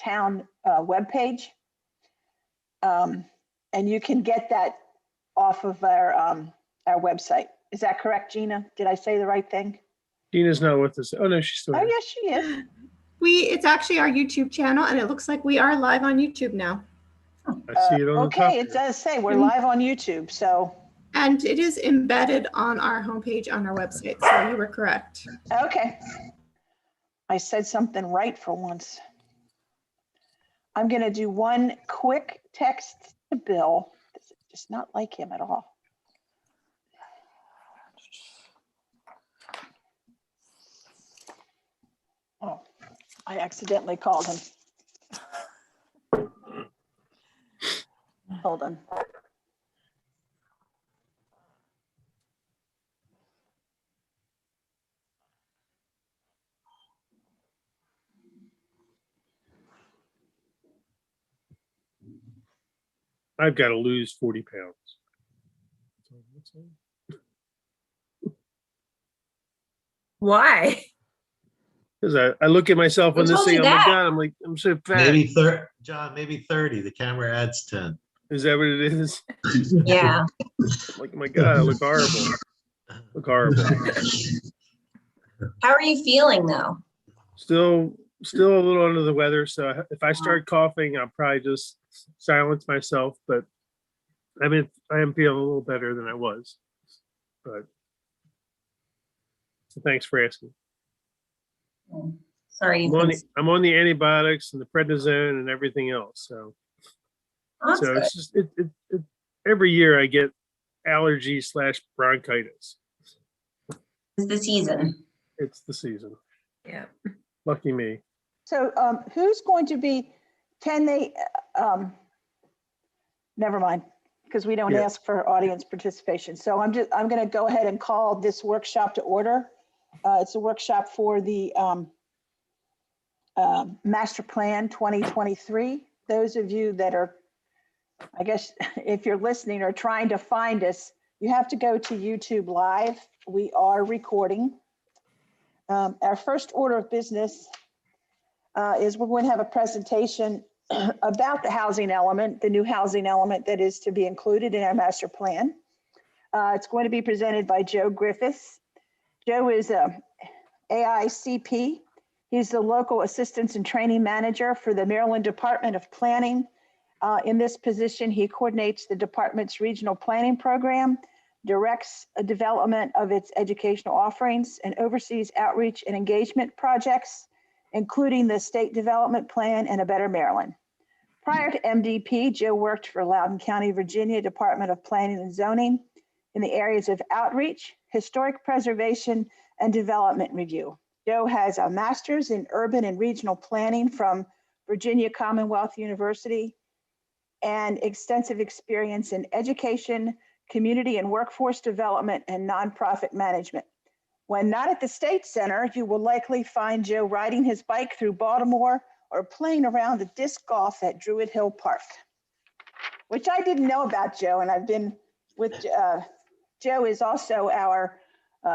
town webpage. And you can get that off of our website. Is that correct, Gina? Did I say the right thing? Gina's not with us. Oh no, she's still Oh, here. yes, she is. It's actually our YouTube channel, and it looks like we are live on YouTube now. I see it on the top. Okay, it does say we're live on YouTube, so. And it is embedded on our homepage on our website, so you were correct. Okay. I said something right for once. I'm going to do one quick text to Bill. This is just not like him at all. Oh, I accidentally called him. Hold on. I've got to lose 40 pounds. Why? Because I look at myself on Who this told thing, you oh my that? God, I'm so fat. Maybe John, maybe 30. The camera adds 10. Is that what it is? Yeah. Like, my God, I look horrible. Look horrible. How are you feeling though? Still a little under the weather. So if I start coughing, I'll probably just silence myself. But I am feeling a little better than I was. But so thanks for asking. Sorry. I'm on the antibiotics and the prednisone and everything else. So, That's so good. it's just every year I get allergy/bronchitis. It's the season. It's the season. Yeah. Lucky me. So who's going to be, can they, never mind, because we don't Yeah. ask for audience participation. So I'm going to go ahead and call this workshop to order. It's a workshop for the Master Plan 2023. Those of you that are, I guess, if you're listening or trying to find us, you have to go to YouTube Live. We are recording. Our first order of business is we're going to have a presentation about the housing element, the new housing element that is to be included in our master plan. It's going to be presented by Joe Griffiths. Joe is a AICP. He's the local assistance and training manager for the Maryland Department of Planning. In this position, he coordinates the department's regional planning program, directs a development of its educational offerings, and oversees outreach and engagement projects, including the State Development Plan and A Better Maryland. Prior to MDP, Joe worked for Loudoun County, Virginia Department of Planning and Zoning in the areas of outreach, historic preservation, and development review. Joe has a master's in urban and regional planning from Virginia Commonwealth University and extensive experience in education, community and workforce development, and nonprofit management. When not at the State Center, you will likely find Joe riding his bike through Baltimore or playing around the disc golf at Druid Hill Park, which I didn't know about Joe, and I've been with, Joe is also our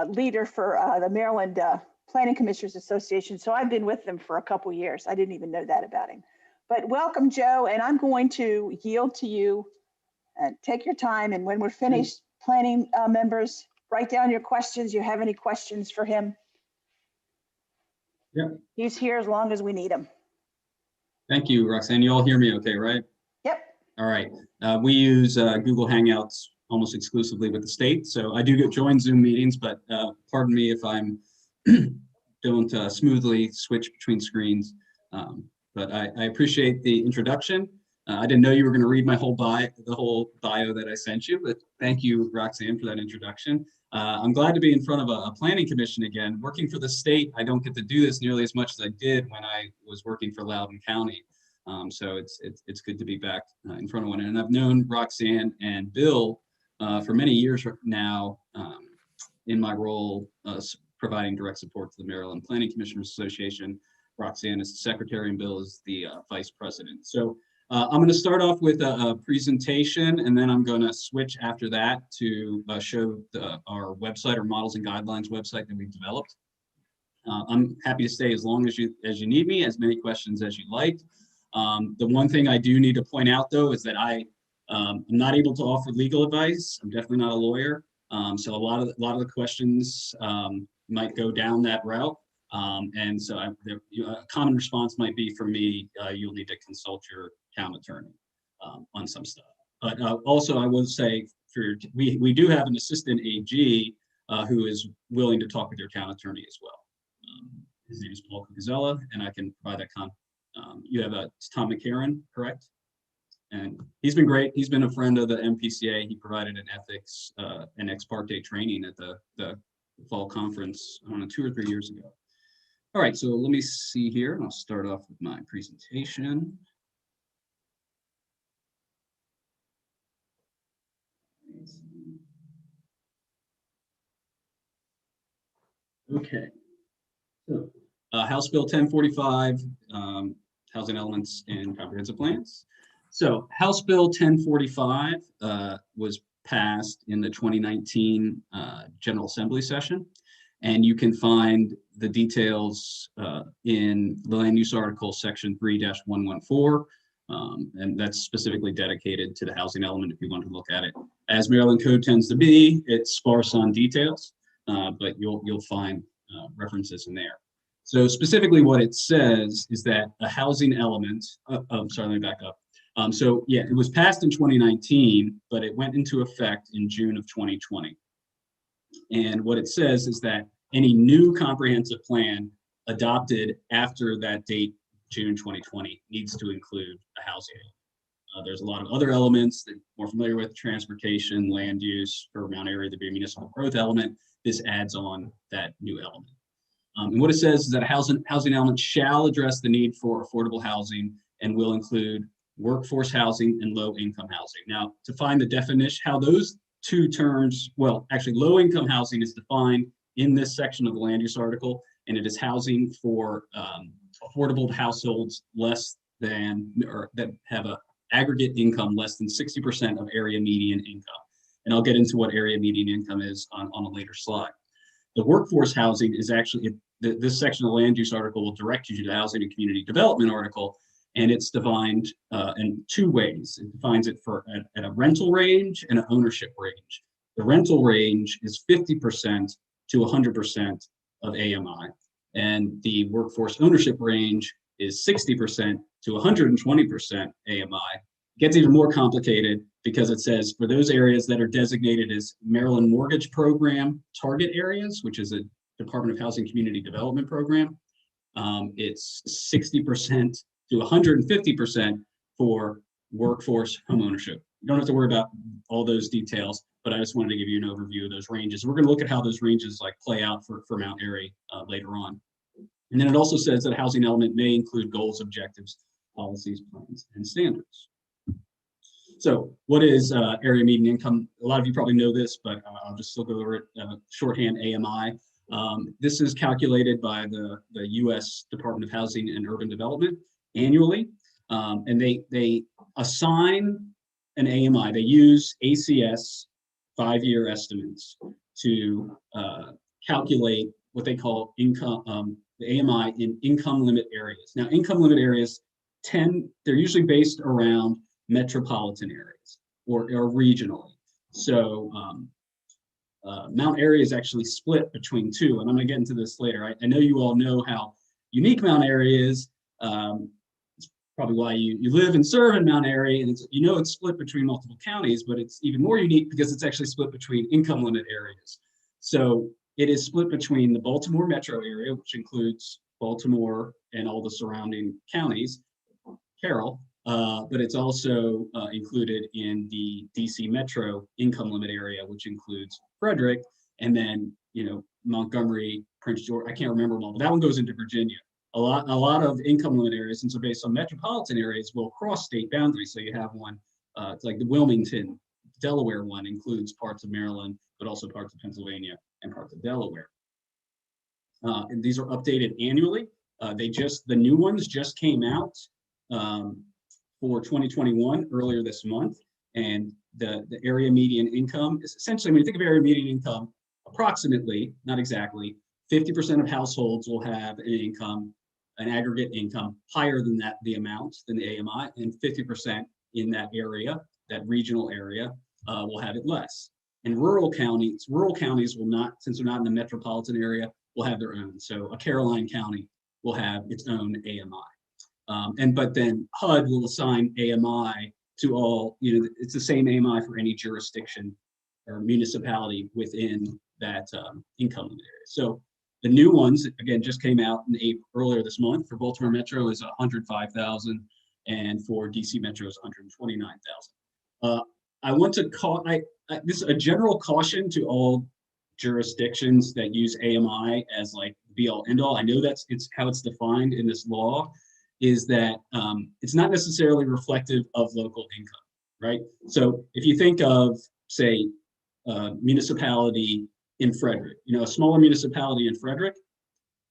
leader for the Maryland Planning Commissioners Association, so I've been with them for a couple years. I didn't even know that about him. But welcome, Joe, and I'm going to yield to you and take your time, and when we're finished, planning members, write down your questions. You have any questions for him? Yeah. He's here as long as we need him. Thank you, Roxanne. You all hear me okay, right? Yep. All right. We use Google Hangouts almost exclusively with the state. So I do join Zoom meetings, but pardon me if I'm don't smoothly switch between screens. But I appreciate the introduction. I didn't know you were going to read my whole the whole bio that I sent you, but thank you, Roxanne, for that introduction. I'm glad to be in front of a planning commission again. Working for the state, I don't get to do this nearly as much as I did when I was working for Loudoun County. So it's good to be back in front of one. And I've known Roxanne and Bill for many years now in my role providing direct support to the Maryland Planning Commissioners Association. Roxanne is the secretary and Bill is the vice president. So I'm going to start off with a presentation, and then I'm going to switch after that to show our website, our models and guidelines website that we've developed. I'm happy to stay as long as you need me, as many questions as you like. The one thing I do need to point out, though, is that I'm not able to offer legal advice. I'm definitely not a lawyer. So a lot of the questions might go down that route. And so a common response might be for me, you'll need to consult your town attorney on some stuff. But also, I will say, we do have an assistant AG who is willing to talk with your town attorney as well. His name is Paul Cucuzella, and I can provide that you have it's Tom McCarron, correct? And he's been great. He's been a friend of the MPCA. He provided an ethics and ex parte training at the fall conference, I don't know, 2 or 3 years ago. All right, so let me see here. I'll start off with my presentation. Okay. So, House Bill 1045, housing elements in comprehensive plans. So House Bill 1045 was passed in the 2019 General Assembly session, and you can find the details in the land use article section 3-114, and that's specifically dedicated to the housing element if you want to look at it. As Maryland code tends to be, it's sparse on details, but you'll find references in there. So specifically what it says is that a housing element, sorry, let me back up. So yeah, it was passed in 2019, but it went into effect in June of 2020. And what it says is that any new comprehensive plan adopted after that date, June 2020, needs to include a housing element. There's a lot of other elements that we're familiar with: transportation, land use, for Mount Airy, the municipal growth element. This adds on that new element. And what it says is that a housing element shall address the need for affordable housing and will include workforce housing and low-income housing. Now, to find the definition, how those two terms, well, actually, low-income housing is defined in this section of the land use article, and it is housing for affordable households less than, or that have an aggregate income less than 60% of area median income. And I'll get into what area median income is on a later slide. The workforce housing is actually, this section of the land use article will direct you to the housing and community development article, and it's defined in 2 ways. It defines it at a rental range and an ownership range. The rental range is 50% to 100% of AMI, and the workforce ownership range is 60% to 120% AMI. It gets even more complicated because it says for those areas that are designated as Maryland Mortgage Program target areas, which is a Department of Housing Community Development program, it's 60% to 150% for workforce homeownership. You don't have to worry about all those details, but I just wanted to give you an overview of those ranges. We're going to look at how those ranges play out for Mount Airy later on. And then it also says that a housing element may include goals, objectives, policies, plans, and standards. So what is area median income? A lot of you probably know this, but I'll just still go over it, shorthand AMI. This is calculated by the U.S. Department of Housing and Urban Development annually, and they assign an AMI. They use ACS 5-year estimates to calculate what they call income, the AMI in income limit areas. Now, income limit areas they're usually based around metropolitan areas or regionally. So Mount Airy is actually split between 2, and I'm going to get into this later. I know you all know how unique Mount Airy is. It's probably why you live and serve in Mount Airy, and it's split between multiple counties, but it's even more unique because it's actually split between income limit areas. So it is split between the Baltimore metro area, which includes Baltimore and all the surrounding counties, Carroll, but it's also included in the DC metro income limit area, which includes Frederick, and then, Montgomery, Prince George. I can't remember them all, but that one goes into Virginia. A lot of income limit areas, since they're based on metropolitan areas, will cross state boundaries. So you have one, it's like the Wilmington, Delaware one includes parts of Maryland, but also parts of Pennsylvania and parts of Delaware. And these are updated annually. The new ones just came out for 2021 earlier this month, and the area median income is essentially, when you think of area median income, approximately, not exactly, 50% of households will have an income an aggregate income higher than that, the amount than the AMI, and 50% in that area, that regional area, will have it less. And rural counties will not, since they're not in the metropolitan area, will have their own. So a Caroline County will have its own AMI. But then HUD will assign AMI to all, it's the same AMI for any jurisdiction or municipality within that income limit area. So the new ones, again, just came out in April, earlier this month. For Baltimore Metro is 105,000, and for DC Metro is 129,000. I want to call, this is a general caution to all jurisdictions that use AMI as like be all end all. I know it's how it's defined in this law, is that it's not necessarily reflective of local income, right? So if you think of, say, municipality in Frederick, a smaller municipality in Frederick,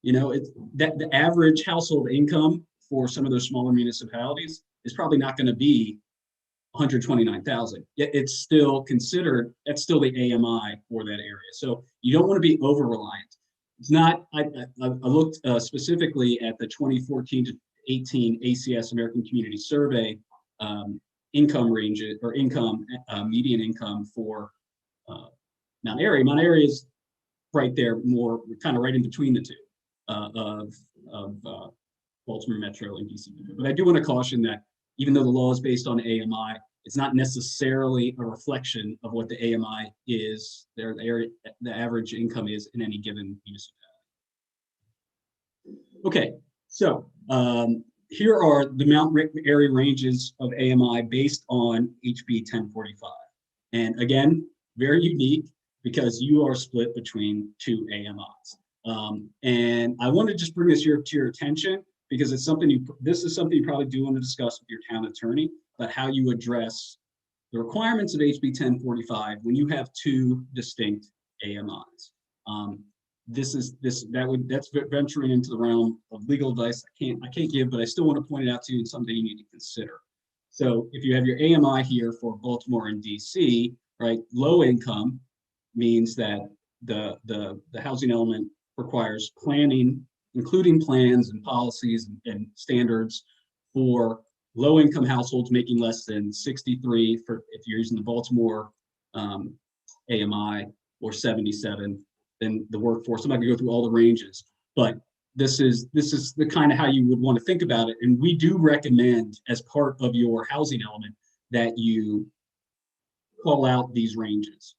that the average household income for some of those smaller municipalities is probably not going to be 129,000. Yet it's still considered, that's still the AMI for that area. So you don't want to be over reliant. It's not, I looked specifically at the 2014 to 18 ACS American Community Survey income ranges or income, median income for Mount Airy. Mount Airy is right there, more kind of right in between the two of Baltimore Metro and DC Metro. But I do want to caution that even though the law is based on AMI, it's not necessarily a reflection of what the AMI is, the average income is in any given municipality. Okay, so here are the Mount Airy ranges of AMI based on HB 1045. And again, very unique because you are split between two AMIs. And I want to just bring this to your attention because it's something this is something you probably do want to discuss with your town attorney, but how you address the requirements of HB 1045 when you have two distinct AMIs. That's venturing into the realm of legal advice I can't give, but I still want to point it out to you and something you need to consider. So if you have your AMI here for Baltimore and DC, right, low income means that the housing element requires planning, including plans and policies and standards for low-income households making less than 63 for if you're using the Baltimore AMI, or 77, then the workforce. I'm not gonna go through all the ranges, but this is the kind of how you would want to think about it. And we do recommend as part of your housing element that you call out these ranges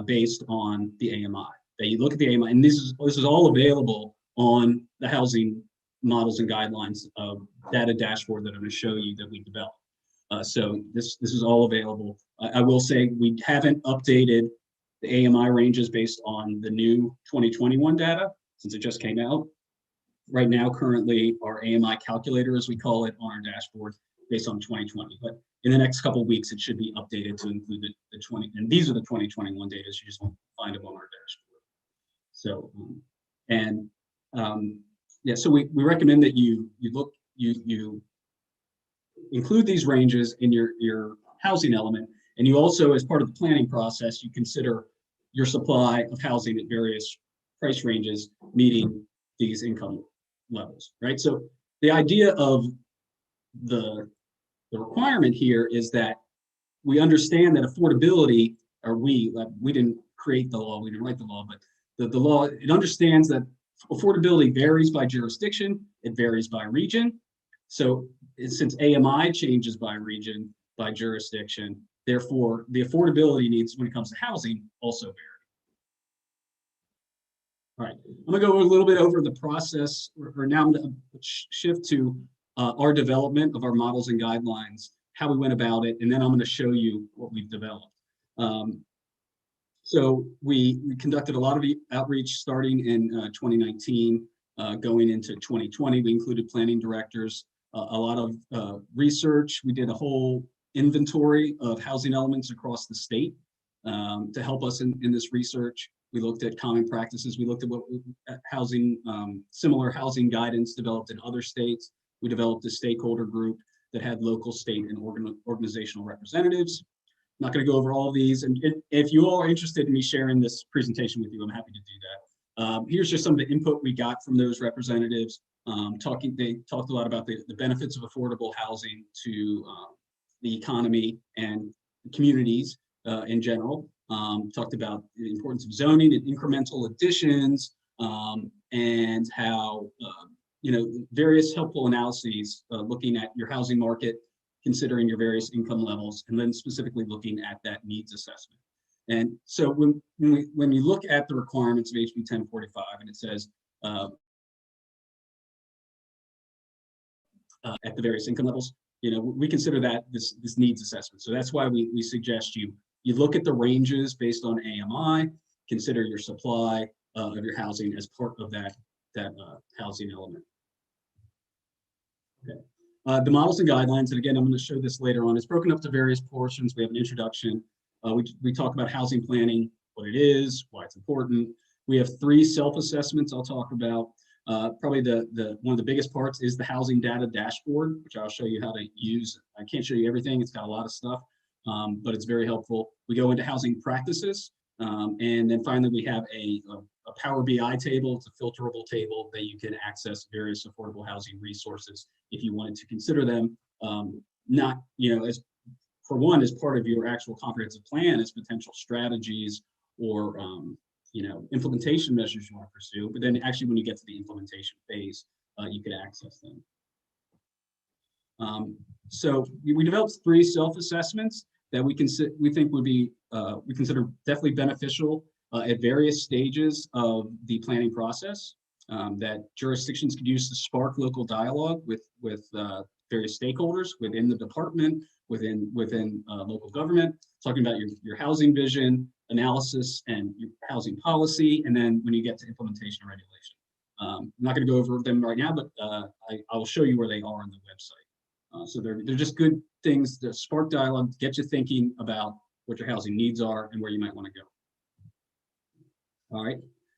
based on the AMI. That you look at the AMI, and this is all available on the housing models and guidelines data dashboard that I'm going to show you that we developed. So this is all available. I will say we haven't updated the AMI ranges based on the new 2021 data since it just came out. Right now, currently, our AMI calculator, as we call it, on our dashboard based on 2020. But in the next couple of weeks, it should be updated to include the 20. And these are the 2021 data. So you just won't find them on our dashboard. So yeah, so we recommend that you include these ranges in your housing element, and you also, as part of the planning process, you consider your supply of housing at various price ranges meeting these income levels, right? So the idea of the requirement here is that we understand that affordability, or we didn't create the law, we didn't write the law, but the law, it understands that affordability varies by jurisdiction, it varies by region. So since AMI changes by region, by jurisdiction, therefore the affordability needs when it comes to housing also vary. All right, I'm gonna go a little bit over the process, or now I'm gonna shift to our development of our models and guidelines, how we went about it, and then I'm gonna show you what we've developed. So we conducted a lot of outreach starting in 2019, going into 2020. We included planning directors, a lot of research. We did a whole inventory of housing elements across the state to help us in this research. We looked at common practices. We looked at what housing, similar housing guidance developed in other states. We developed a stakeholder group that had local, state, and organizational representatives. I'm not going to go over all of these, and if you all are interested in me sharing this presentation with you, I'm happy to do that. Here's just some of the input we got from those representatives. They talked a lot about the benefits of affordable housing to the economy and communities in general. Talked about the importance of zoning and incremental additions, and how various helpful analyses looking at your housing market, considering your various income levels, and then specifically looking at that needs assessment. And so when you look at the requirements of HB 1045, and it says at the various income levels, we consider that this needs assessment. So that's why we suggest you look at the ranges based on AMI, consider your supply of your housing as part of that housing element. Okay. The models and guidelines, and again, I'm going to show this later on. It's broken up to various portions. We have an introduction. We talk about housing planning, what it is, why it's important. We have 3 self-assessments I'll talk about. Probably one of the biggest parts is the housing data dashboard, which I'll show you how to use. I can't show you everything. It's got a lot of stuff, but it's very helpful. We go into housing practices, and then finally we have a Power BI table. It's a filterable table that you can access various affordable housing resources if you wanted to consider them, not, as part of your actual comprehensive plan as potential strategies or, implementation measures you want to pursue. But then actually when you get to the implementation phase, you can access them. So we developed 3 self-assessments that we think would be, we consider definitely beneficial at various stages of the planning process, that jurisdictions could use to spark local dialogue with various stakeholders within the department, within local government, talking about your housing vision, analysis, and your housing policy, and then when you get to implementation and regulation. I'm not going to go over them right now, but I will show you where they are on the website. So they're just good things to spark dialogue, get you thinking about what your housing needs are and where you might want to go. All right,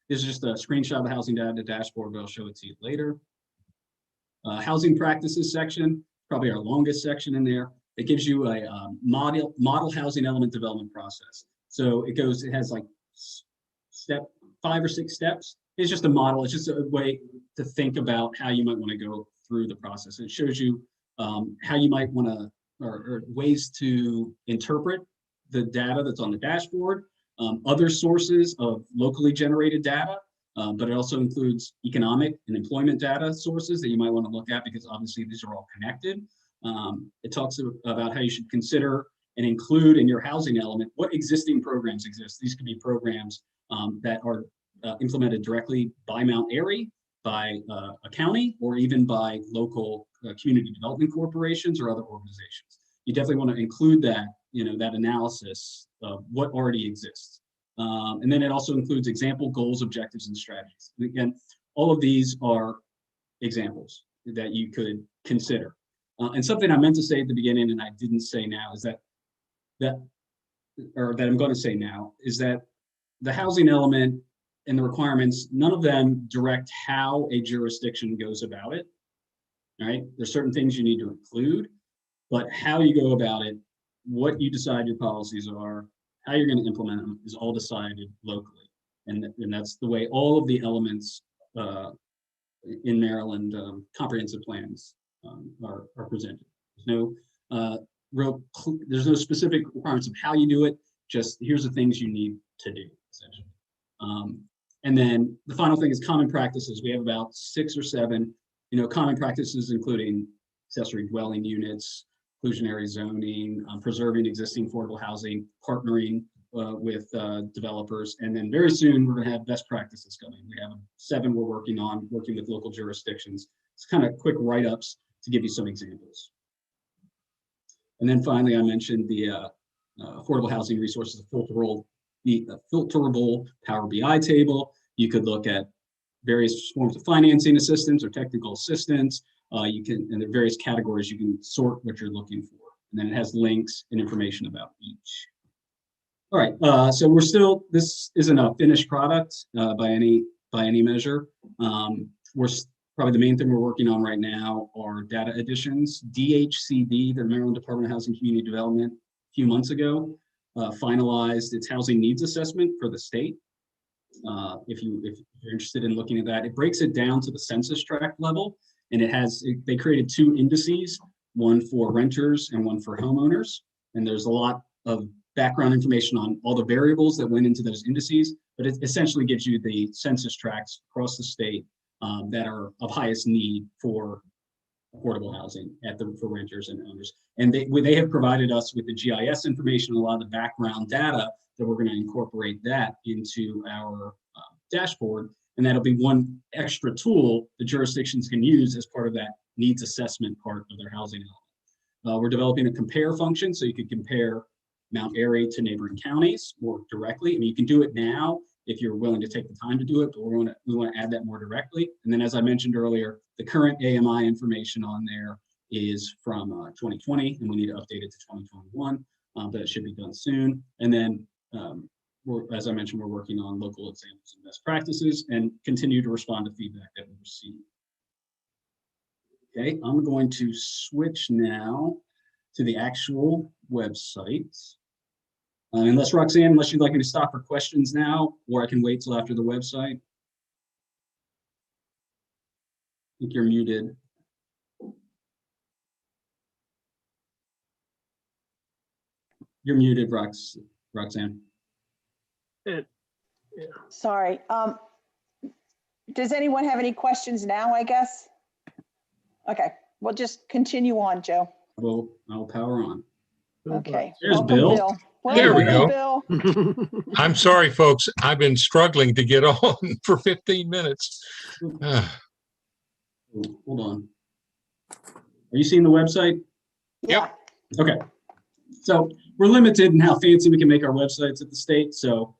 this is just a screenshot of the housing data dashboard, but I'll show it to you later. Housing practices section, probably our longest section in there. It gives you a model housing element development process. So it has like 5 or 6 steps. It's just a model. It's just a way to think about how you might want to go through the process. It shows you how you might want to, or ways to interpret the data that's on the dashboard, other sources of locally generated data, but it also includes economic and employment data sources that you might want to look at, because obviously these are all connected. It talks about how you should consider and include in your housing element what existing programs exist. These could be programs that are implemented directly by Mount Airy, by a county, or even by local community development corporations or other organizations. You definitely want to include that, that analysis of what already exists. And then it also includes example goals, objectives, and strategies. And again, all of these are examples that you could consider. And something I meant to say at the beginning and I didn't say now is that I'm going to say now is that the housing element and the requirements, none of them direct how a jurisdiction goes about it. Right? There's certain things you need to include, but how you go about it, what you decide your policies are, how you're going to implement them is all decided locally. And that's the way all of the elements in Maryland comprehensive plans are presented. There's no specific requirements of how you do it, just here's the things you need to do, essentially. And then the final thing is common practices. We have about 6 or 7, common practices, including accessory dwelling units, inclusionary zoning, preserving existing affordable housing, partnering with developers, and then very soon we're going to have best practices coming. We have 7 we're working on, working with local jurisdictions. It's kind of quick write-ups to give you some examples. And then finally, I mentioned the affordable housing resources, the filterable Power BI table. You could look at various forms of financing assistance or technical assistance. And there are various categories you can sort what you're looking for. And then it has links and information about each. All right, so this isn't a finished product by any measure. Probably the main thing we're working on right now are data additions. DHCD, the Maryland Department of Housing and Community Development, a few months ago, finalized its housing needs assessment for the state. if you're interested in looking at that. It breaks it down to the census tract level, and they created 2 indices, one for renters and one for homeowners. And there's a lot of background information on all the variables that went into those indices, but it essentially gives you the census tracts across the state that are of highest need for affordable housing for renters and owners. And they have provided us with the GIS information, a lot of the background data that we're going to incorporate that into our dashboard. And that'll be one extra tool the jurisdictions can use as part of that needs assessment part of their housing element. We're developing a compare function, so you could compare Mount Airy to neighboring counties more directly. I mean, you can do it now if you're willing to take the time to do it, but we want to add that more directly. And then, as I mentioned earlier, the current AMI information on there is from 2020, and we need to update it to 2021, but it should be done soon. And then, as I mentioned, we're working on local examples and best practices and continue to respond to feedback that we receive. Okay, I'm going to switch now to the actual website. Unless you'd like me to stop for questions now, or I can wait till after the website. I think you're muted. You're muted, Roxanne. Sorry. Does anyone have any questions now, I guess? Okay, we'll just continue on, Joe. I'll power on. Okay. There's Welcome, Bill. There we Welcome, go. Bill. I'm sorry, folks. I've been struggling to get on for 15 minutes. Hold on. Are you seeing the website? Yeah. Okay. So we're limited in how fancy we can make our websites at the state. So,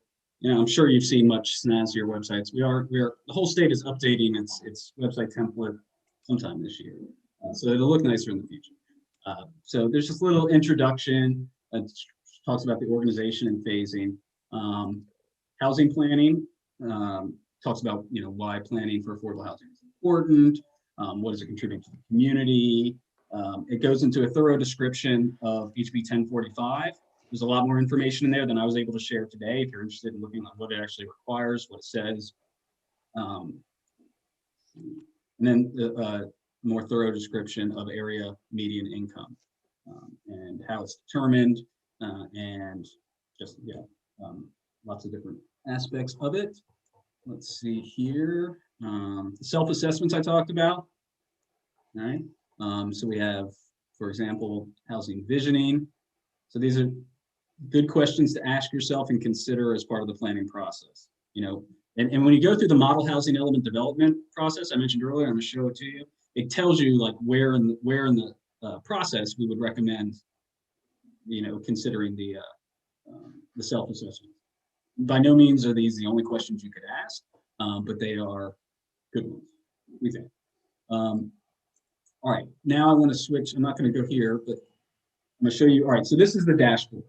I'm sure you've seen much snazzier websites. The whole state is updating its website template sometime this year. So it'll look nicer in the future. So there's just a little introduction. Talks about the organization and phasing. Housing planning talks about why planning for affordable housing is important. What does it contribute to the community? It goes into a thorough description of HB 1045. There's a lot more information in there than I was able to share today. If you're interested in looking at what it actually requires, what it says, and then the more thorough description of area median income and how it's determined. And just, lots of different aspects of it. Let's see here. Self-assessments I talked about. All right. So we have, for example, housing visioning. So these are good questions to ask yourself and consider as part of the planning process. And when you go through the model housing element development process, I mentioned earlier, I'm going to show it to you. It tells you like where in the process we would recommend considering the self-assessment. By no means are these the only questions you could ask, but they are good ones, we think. All right, now I want to switch. I'm not going to go here, but I'm going to show you. All right, so this is the dashboard.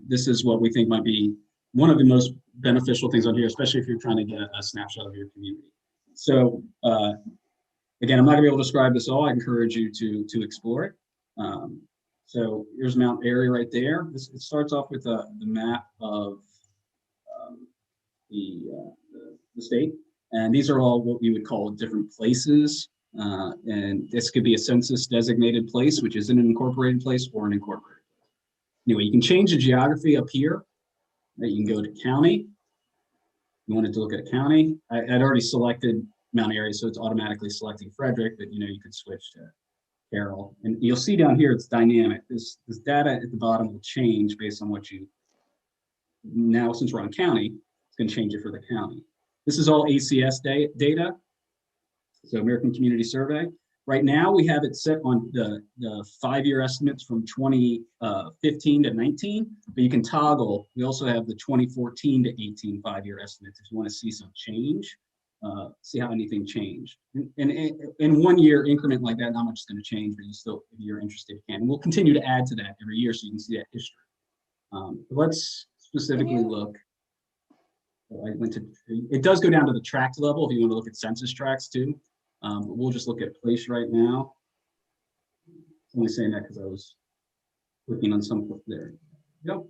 This is what we think might be one of the most beneficial things on here, especially if you're trying to get a snapshot of your community. So again, I'm not going to be able to describe this all. I encourage you to explore it. So here's Mount Airy right there. It starts off with the map of the state. And these are all what we would call different places. And this could be a census designated place, which is an incorporated place or an incorporated place. Anyway, you can change the geography up here. You can go to county. You wanted to look at a county. I'd already selected Mount Airy, so it's automatically selecting Frederick, but you could switch to Carroll. And you'll see down here, it's dynamic. This data at the bottom will change based on what you, now since we're on county, it's going to change it for the county. This is all ACS data, so American Community Survey. Right now, we have it set on the 5-year estimates from 2015 to 19, but you can toggle. We also have the 2014 to 18 5-year estimates if you want to see some change, see how anything changed. And in 1 year increment like that, not much is going to change, but you still, if you're interested, you can. And we'll continue to add to that every year so you can see that history. Let's specifically look. It does go down to the tract level if you want to look at census tracts too. But we'll just look at place right now. I'm only saying that because I was clicking on something there. Yep.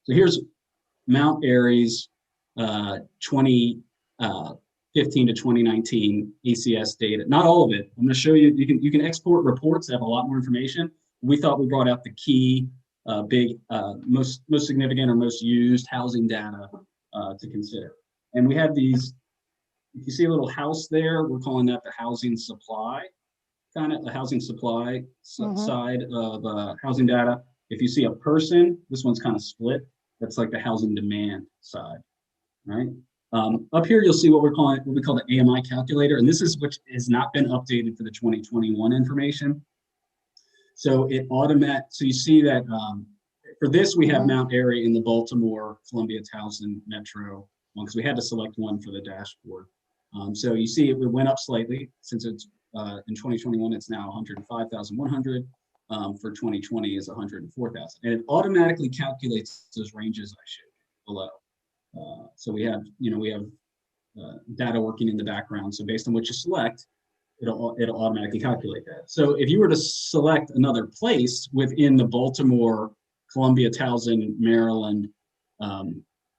So here's Mount Airy's 2015 to 2019 ACS data. Not all of it. I'm going to show you. You can export reports that have a lot more information. We thought we brought out the key, big, most significant or most used housing data to consider. And we have these. If you see a little house there, we're calling that the housing supply, kind of the housing supply side of housing data. If you see a person, this one's kind of split. That's like the housing demand side, right? Up here, you'll see what we call the AMI calculator, and this is which has not been updated for the 2021 information. So so you see that for this, we have Mount Airy in the Baltimore, Columbia, Towson metro one, because we had to select one for the dashboard. So you see it went up slightly since it's in 2021, it's now 105,100. For 2020 is 104,000. And it automatically calculates those ranges I showed you below. So we have data working in the background. So based on what you select, it'll automatically calculate that. So if you were to select another place within the Baltimore, Columbia, Towson, Maryland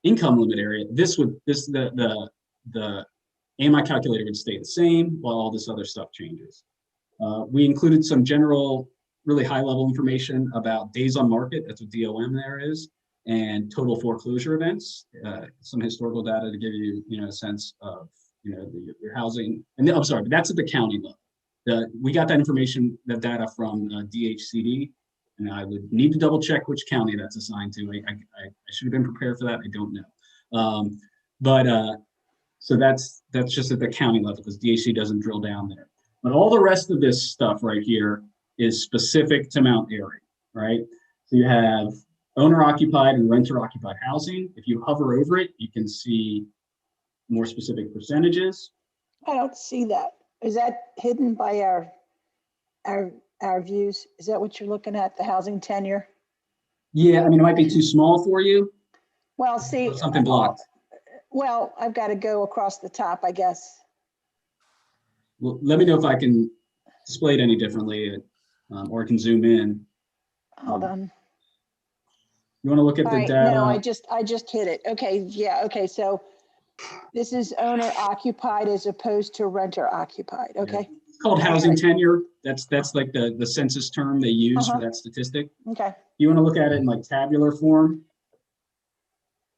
income limit area, the AMI calculator would stay the same while all this other stuff changes. We included some general, really high level information about days on market, that's what DOM there is, and total foreclosure events, some historical data to give you, a sense of, your housing. And I'm sorry, but that's at the county level. We got that information, that data from DHCD, and I would need to double check which county that's assigned to. I should have been prepared for that, I don't know. So that's just at the county level because DHC doesn't drill down there. But all the rest of this stuff right here is specific to Mount Airy, right? So you have owner-occupied and renter-occupied housing. If you hover over it, you can see more specific percentages. I don't see that. Is that hidden by our views? Is that what you're looking at, the housing tenure? Yeah, I mean, it might be too small for you. Well, see. Something blocked. Well, I've got to go across the top, I guess. Well, let me know if I can display it any differently, or I can zoom in. Hold on. You want to look at All the right, data? no, I just hit it. Okay, yeah, okay, so this is owner occupied as opposed to renter occupied, okay? It's called housing tenure. That's like the census term they use for that statistic. Okay, You want to look at it in like tabular form,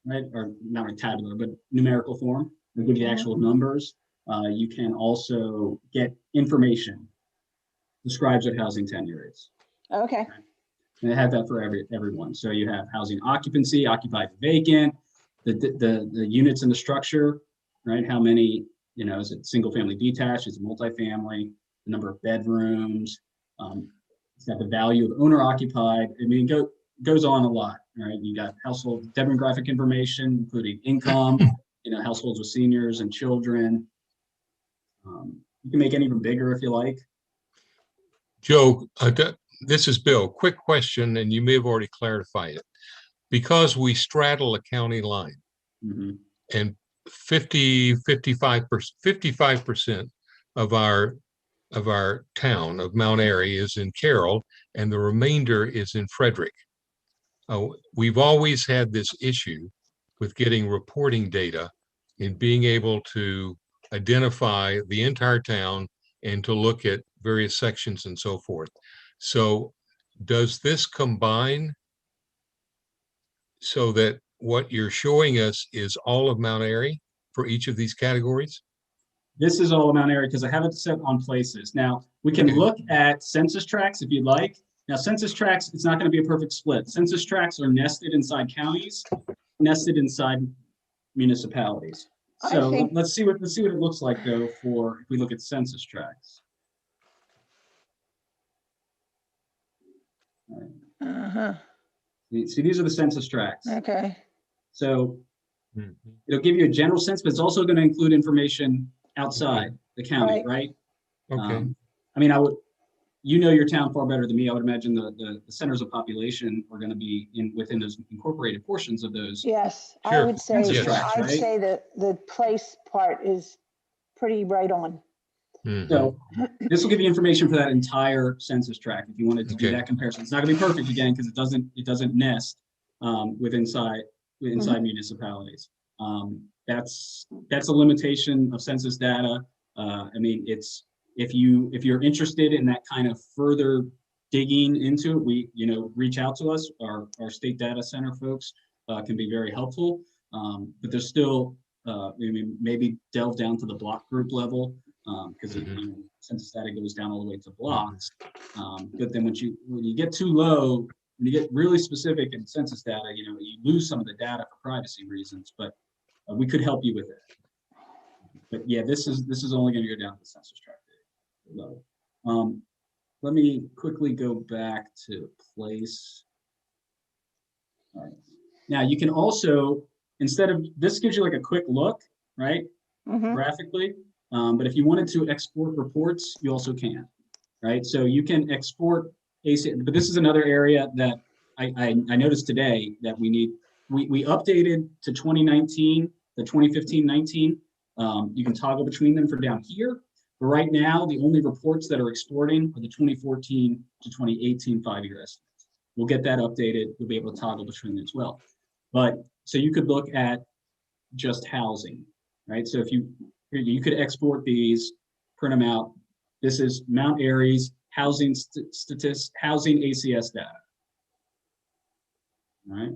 right? Or not like tabular, but numerical form. It'll give you actual numbers. You can also get information, describes what housing tenure is. okay, And they have that for everyone. So you have housing occupancy, occupied, vacant, the units in the structure, right? How many, is it single family detached? Is it multifamily? The number of bedrooms. It's got the value of owner occupied. I mean, goes on a lot, right? You got household demographic information, including income, households with seniors and children. You can make it even bigger if you like. Joe, this is Bill. Quick question, and you may have already clarified it. Because we straddle a county line, and 55% of our town of Mount Airy is in Carroll, and the remainder is in Frederick. We've always had this issue with getting reporting data and being able to identify the entire town and to look at various sections and so forth. So does this combine so that what you're showing us is all of Mount Airy for each of these categories? This is all of Mount Airy because I have it set on places. Now, we can look at census tracts if you'd like. Now, census tracts, it's not going to be a perfect split. Census tracts are nested inside counties, nested inside municipalities. So let's see what it looks like though if we look at census tracts. All right. See, these are the census tracts. okay. So it'll give you a general sense, but it's also going to include information outside the county, right? Okay. I mean, your town far better than me. I would imagine the centers of population are going to be within those incorporated portions of those. Yes, I Sure. would say, Census tracts, I'd right? say that the place part is pretty right on. So this will give you information for that entire census tract if you wanted to do Okay. that comparison. It's not going to be perfect again because it doesn't nest inside municipalities. That's a limitation of census data. I mean, it's if you're interested in that kind of further digging into it, we reach out to us. Our state data center folks can be very helpful. But there's still maybe delve down to the block group level because census data goes down all the way to blocks. But then when you get too low, when you get really specific in census data, you lose some of the data for privacy reasons. But we could help you with it. But yeah, this is only going to go down to the census tract level. Let me quickly go back to place. All right. Now you can also, instead of, this gives you like a quick look, right? Graphically. But if you wanted to export reports, you also can, right? So you can export ACS, but this is another area that I noticed today that we updated to 2019, the 2015-19. You can toggle between them for down here. But right now, the only reports that are exporting are the 2014 to 2018 5-year estimates. We'll get that updated. You'll be able to toggle between them as well. But so you could look at just housing, right? So if you could export these, print them out. This is Mount Airy's housing statistics, housing ACS data. All right.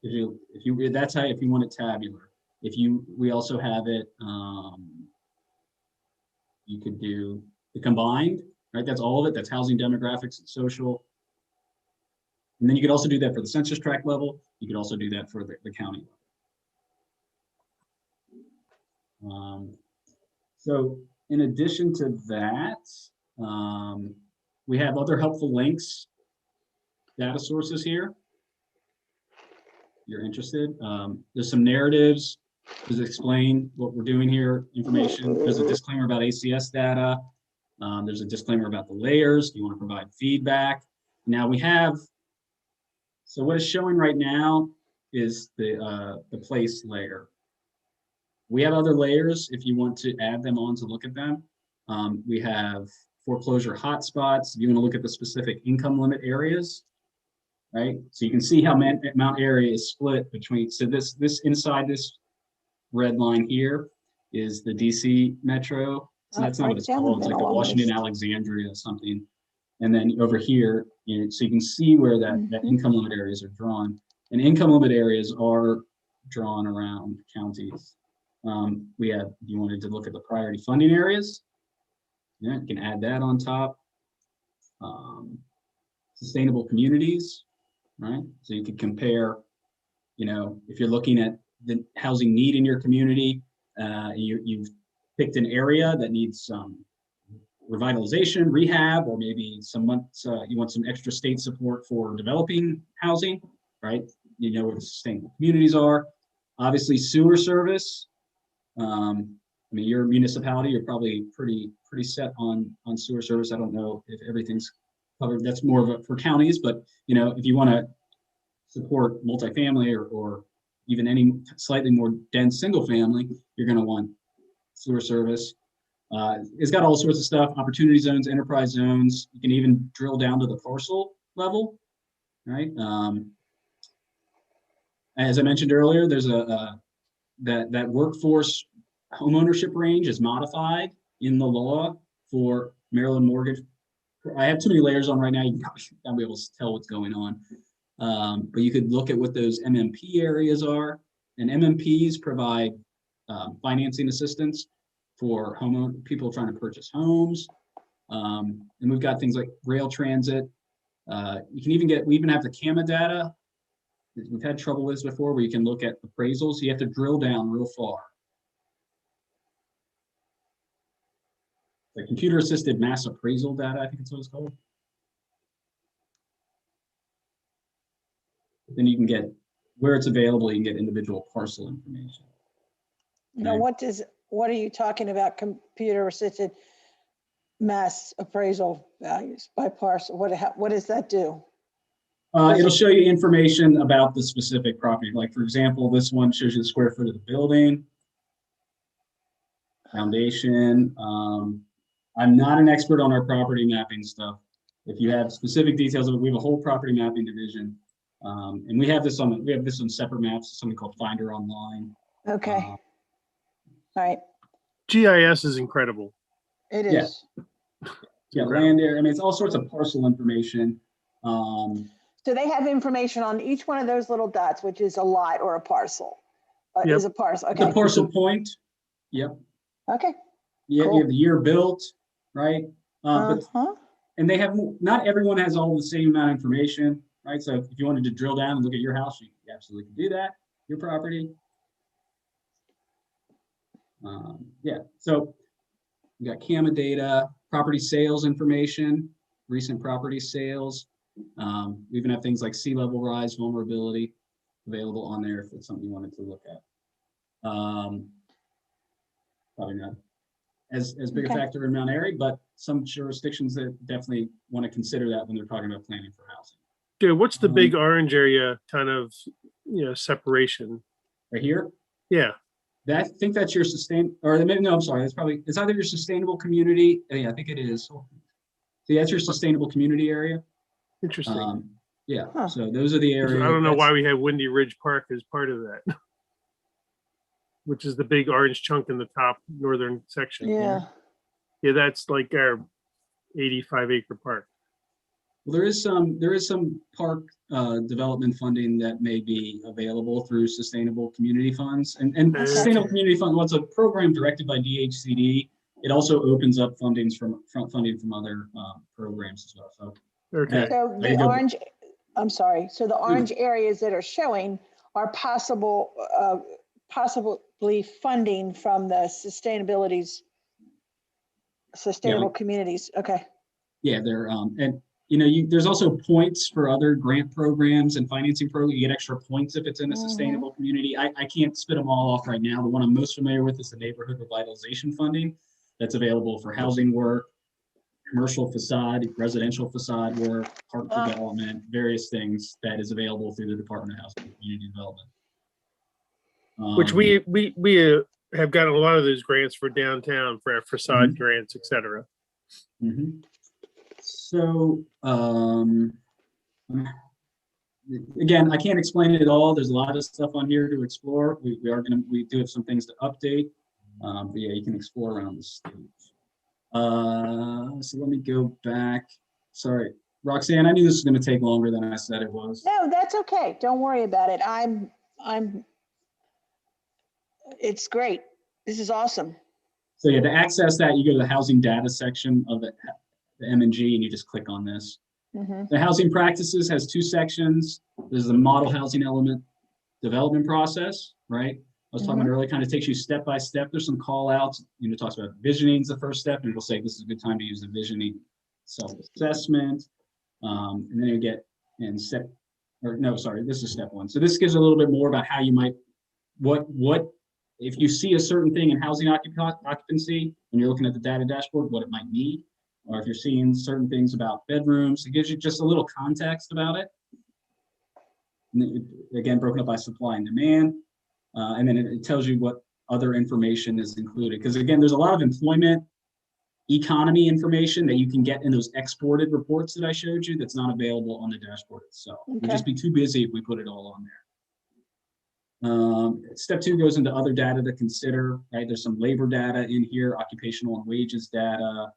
If you that's how, if you want it tabular. We also have it. You could do the combined, right? That's all of it. That's housing, demographics, and social. And then you could also do that for the census tract level. You could also do that for the county level. So in addition to that, we have other helpful links, data sources here. You're interested. There's some narratives. Does explain what we're doing here, information. There's a disclaimer about ACS data. There's a disclaimer about the layers. You want to provide feedback. Now we have, so what is showing right now is the place layer. We have other layers if you want to add them on to look at them. We have foreclosure hotspots. If you want to look at the specific income limit areas, right? So you can see how Mount Airy is split between, so this inside this red line here is the DC metro. So that's not what it's called. It's like the Washington, Alexandria, something. And then over here, so you can see where that income limit areas are drawn. And income limit areas are drawn around counties. We have, if you wanted to look at the priority funding areas, yeah, you can add that on top. Sustainable communities, right? So you could compare, if you're looking at the housing need in your community, you've picked an area that needs some revitalization, rehab, or maybe some months, you want some extra state support for developing housing, right? You know where the sustainable communities are. Obviously, sewer service. I mean, your municipality, you're probably pretty set on sewer service. I don't know if everything's covered. That's more of for counties, but if you want to support multifamily or even any slightly more dense single family, you're going to want sewer service. It's got all sorts of stuff, opportunity zones, enterprise zones. You can even drill down to the parcel level, right? As I mentioned earlier, there's that workforce homeownership range is modified in the law for Maryland mortgage. I have too many layers on right now. You probably not be able to tell what's going on. But you could look at what those MMP areas are, and MMPs provide financing assistance for people trying to purchase homes. And we've got things like rail transit. You can even we even have the CAMA data. We've had trouble with this before, where you can look at appraisals. You have to drill down real far. The computer-assisted mass appraisal data, I think it's what it's called. Then you can get where it's available. You can get individual parcel information. Now, what are you talking about? Computer assisted mass appraisal values by parcel. What does that do? It'll show you information about the specific property. Like, for example, this one shows you the square foot of the building, foundation. I'm not an expert on our property mapping stuff. If you have specific details of it, we have a whole property mapping division. And we have this on separate maps, something called Finder Online. Okay, all right, GIS is incredible. it Yeah. is. Yeah, land area. I mean, it's all sorts of parcel information. So they have information on each one of those little dots, which is a lot or a parcel. Yep. Is a parcel, The okay, parcel point. Yep. okay. Yeah, Cool. you have the year built, right? But Uh-huh. and they have, not everyone has all the same amount of information, right? So if you wanted to drill down and look at your house, you absolutely can do that, your property. Yeah, so we got CAMA data, property sales information, recent property sales. We even have things like sea level rise, vulnerability available on there if it's something you wanted to look at. Probably not as big a Okay. factor in Mount Airy, but some jurisdictions that definitely want to consider that when they're talking about planning for housing. Okay, what's the big orange area kind of, separation? Right here, Yeah, I think that's your no, I'm sorry, it's either your sustainable community, yeah, I think it is. See, that's your sustainable community area. interesting. Yeah, Huh. so those are the I areas. don't know why we have Windy Ridge Park as part of that. Which is the big orange chunk in the top northern section. Yeah, Yeah, that's like our 85-acre park. Well, there is some park development funding that may be available through sustainable community funds. And Okay. sustainable community fund, well, it's a program directed by DHCD. It also opens up funding from other programs as well. So Okay, so there you the go. orange, I'm sorry, so the orange areas that are showing are possibly funding from the sustainable communities, okay. yeah, they're and there's also points for other grant programs and financing programs. You get extra points if it's in a sustainable community. I can't spit them all off right now. The one I'm most familiar with is the neighborhood revitalization funding that's available for housing work, commercial facade, residential facade work, park development, various things that is available through the Department of Housing and Community Development. which we have gotten a lot of those grants for downtown, for our facade grants, et cetera. Mhm. So, again, I can't explain it all. There's a lot of stuff on here to explore. We do have some things to update. But yeah, you can explore around the stage. So let me go back. Sorry, Roxanne, I knew this was going to take longer than I said it was. No, that's okay, don't worry about it, it's great, this is awesome. So yeah, to access that, you go to the housing data section of the M&G and you just click on this. Mhm. The housing practices has two sections. There's the model housing element development process, right? I was talking about earlier, kind of takes you step by step. There's some call outs, it talks about visioning is the first step, and it'll say this is a good time to use the visioning self-assessment. And then you get this is step one. So this gives a little bit more about how you might, if you see a certain thing in housing occupancy, when you're looking at the data dashboard, what it might need, or if you're seeing certain things about bedrooms, it gives you just a little context about it. And then, again, broken up by supply and demand. And then it tells you what other information is included. Because again, there's a lot of employment economy information that you can get in those exported reports that I showed you that's not available on the dashboard itself. We'd just be too busy if we put it all on there. Step two goes into other data to consider, right? There's some labor data in here, occupational and wages data.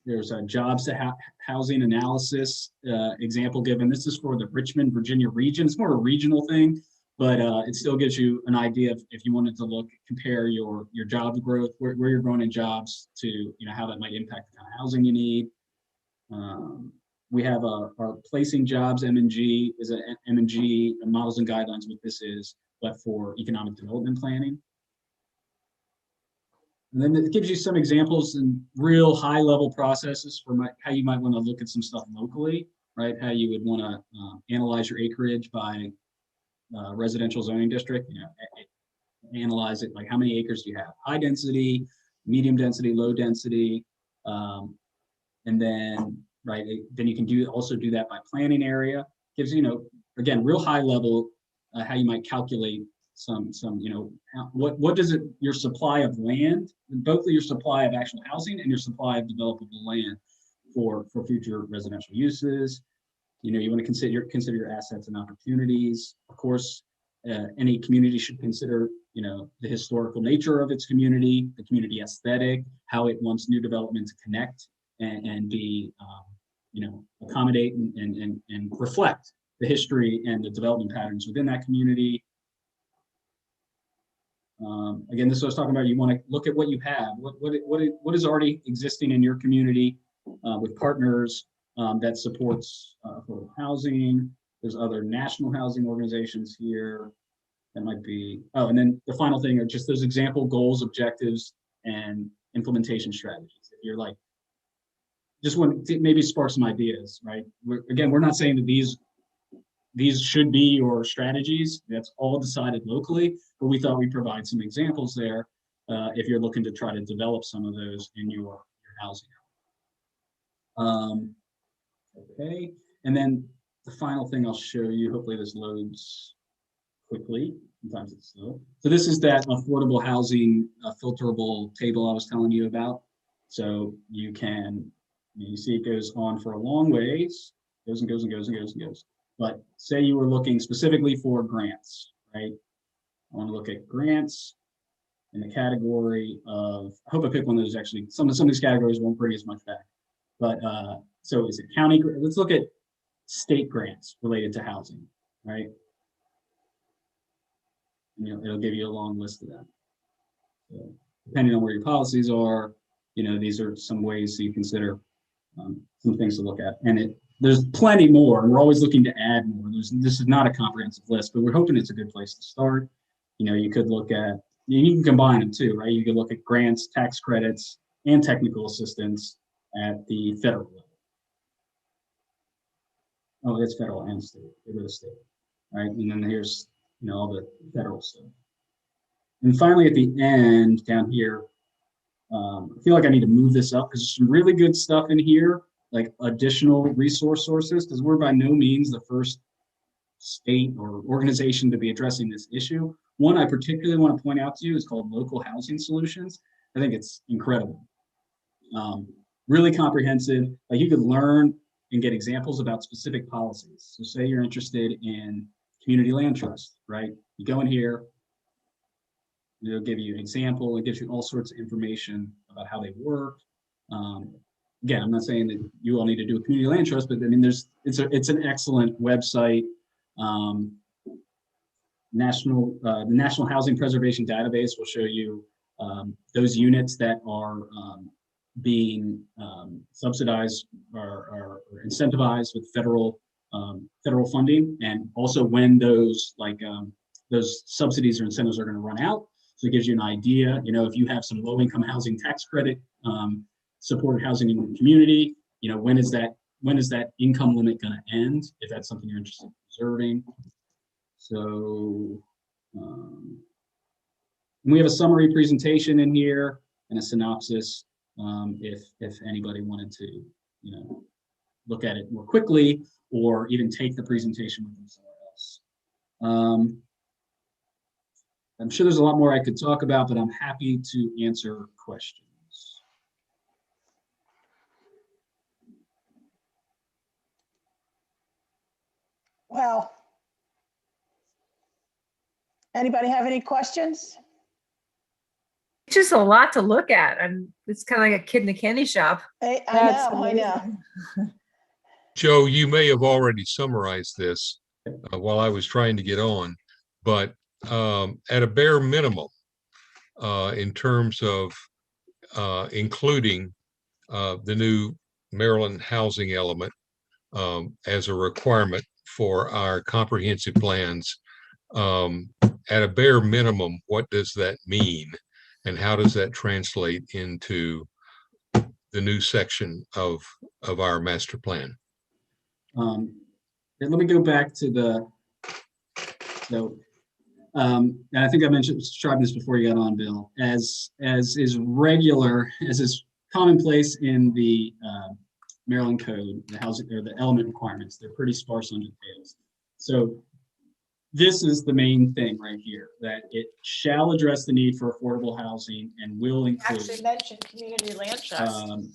There's a jobs to housing analysis example given. This is for the Richmond, Virginia region. It's more a regional thing, but it still gives you an idea of if you wanted to compare your job growth, where you're growing in jobs to, how that might impact the kind of housing you need. We have our placing jobs M&G is an M&G models and guidelines, what this is, but for economic development planning. And then it gives you some examples and real high level processes for how you might want to look at some stuff locally, right? How you would want to analyze your acreage by residential zoning district, analyze it, like how many acres do you have? High density, medium density, low density. And then, right, then you can also do that by planning area. Gives you, again, real high level, how you might calculate what does your supply of land, both your supply of actual housing and your supply of developable land for future residential uses. You want to consider your assets and opportunities. Of course, any community should consider, the historical nature of its community, the community aesthetic, how it wants new development to connect and be, accommodate and reflect the history and the development patterns within that community. Again, this is what I was talking about. You want to look at what you have, what is already existing in your community with partners that supports affordable housing. There's other national housing organizations here that might be, and then the final thing are just those example goals, objectives, and implementation strategies. If you're like, just want to maybe spark some ideas, right? We're not saying that these should be your strategies. That's all decided locally, but we thought we'd provide some examples there if you're looking to try to develop some of those in your housing. Okay, and then the final thing I'll show you, hopefully this loads quickly, sometimes it's slow. So this is that affordable housing filterable table I was telling you about. So you can, you see it goes on for a long ways, goes and goes and goes and goes and goes. But say you were looking specifically for grants, right? I want to look at grants in the category of, I hope I pick one of those actually, some of these categories won't bring as much back. But so is it county, let's look at state grants related to housing, right? And it'll give you a long list of them. So depending on where your policies are, these are some ways that you consider some things to look at. And there's plenty more, and we're always looking to add more. This is not a comprehensive list, but we're hoping it's a good place to start. You could look at, you can combine them too, right? You could look at grants, tax credits, and technical assistance at the federal level. Oh, it's federal and state, it is state, right? And then here's, all the federal stuff. And finally, at the end down here, I feel like I need to move this up because there's some really good stuff in here, like additional resource sources, because we're by no means the first state or organization to be addressing this issue. One I particularly want to point out to you is called Local Housing Solutions. I think it's incredible. Really comprehensive. Like you could learn and get examples about specific policies. So say you're interested in community land trust, right? You go in here, it'll give you an example. It gives you all sorts of information about how they work. Again, I'm not saying that you all need to do a community land trust, but I mean, it's an excellent website. The National Housing Preservation Database will show you those units that are being subsidized or incentivized with federal funding, and also when those those subsidies or incentives are going to run out. So it gives you an idea, if you have some low-income housing tax credit, supported housing in your community, when is that income limit going to end, if that's something you're interested in preserving. So we have a summary presentation in here and a synopsis if anybody wanted to, look at it more quickly or even take the presentation with them somewhere else. I'm sure there's a lot more I could talk about, but I'm happy to answer questions. Well, anybody have any questions? It's just a lot to look at. It's kind of like a kid in a candy shop. I That's know. amazing. Joe, you may have already summarized this while I was trying to get on, but at a bare minimum, in terms of including the new Maryland housing element as a requirement for our comprehensive plans, at a bare minimum, what does that mean? And how does that translate into the new section of our master plan? And let me go back to and I think I described this before you got on, Bill, as is commonplace in the Maryland Code, the housing or the element requirements. They're pretty sparse on details. So this is the main thing right here, that it shall address the need for affordable housing and will include Actually mentioned community land trust.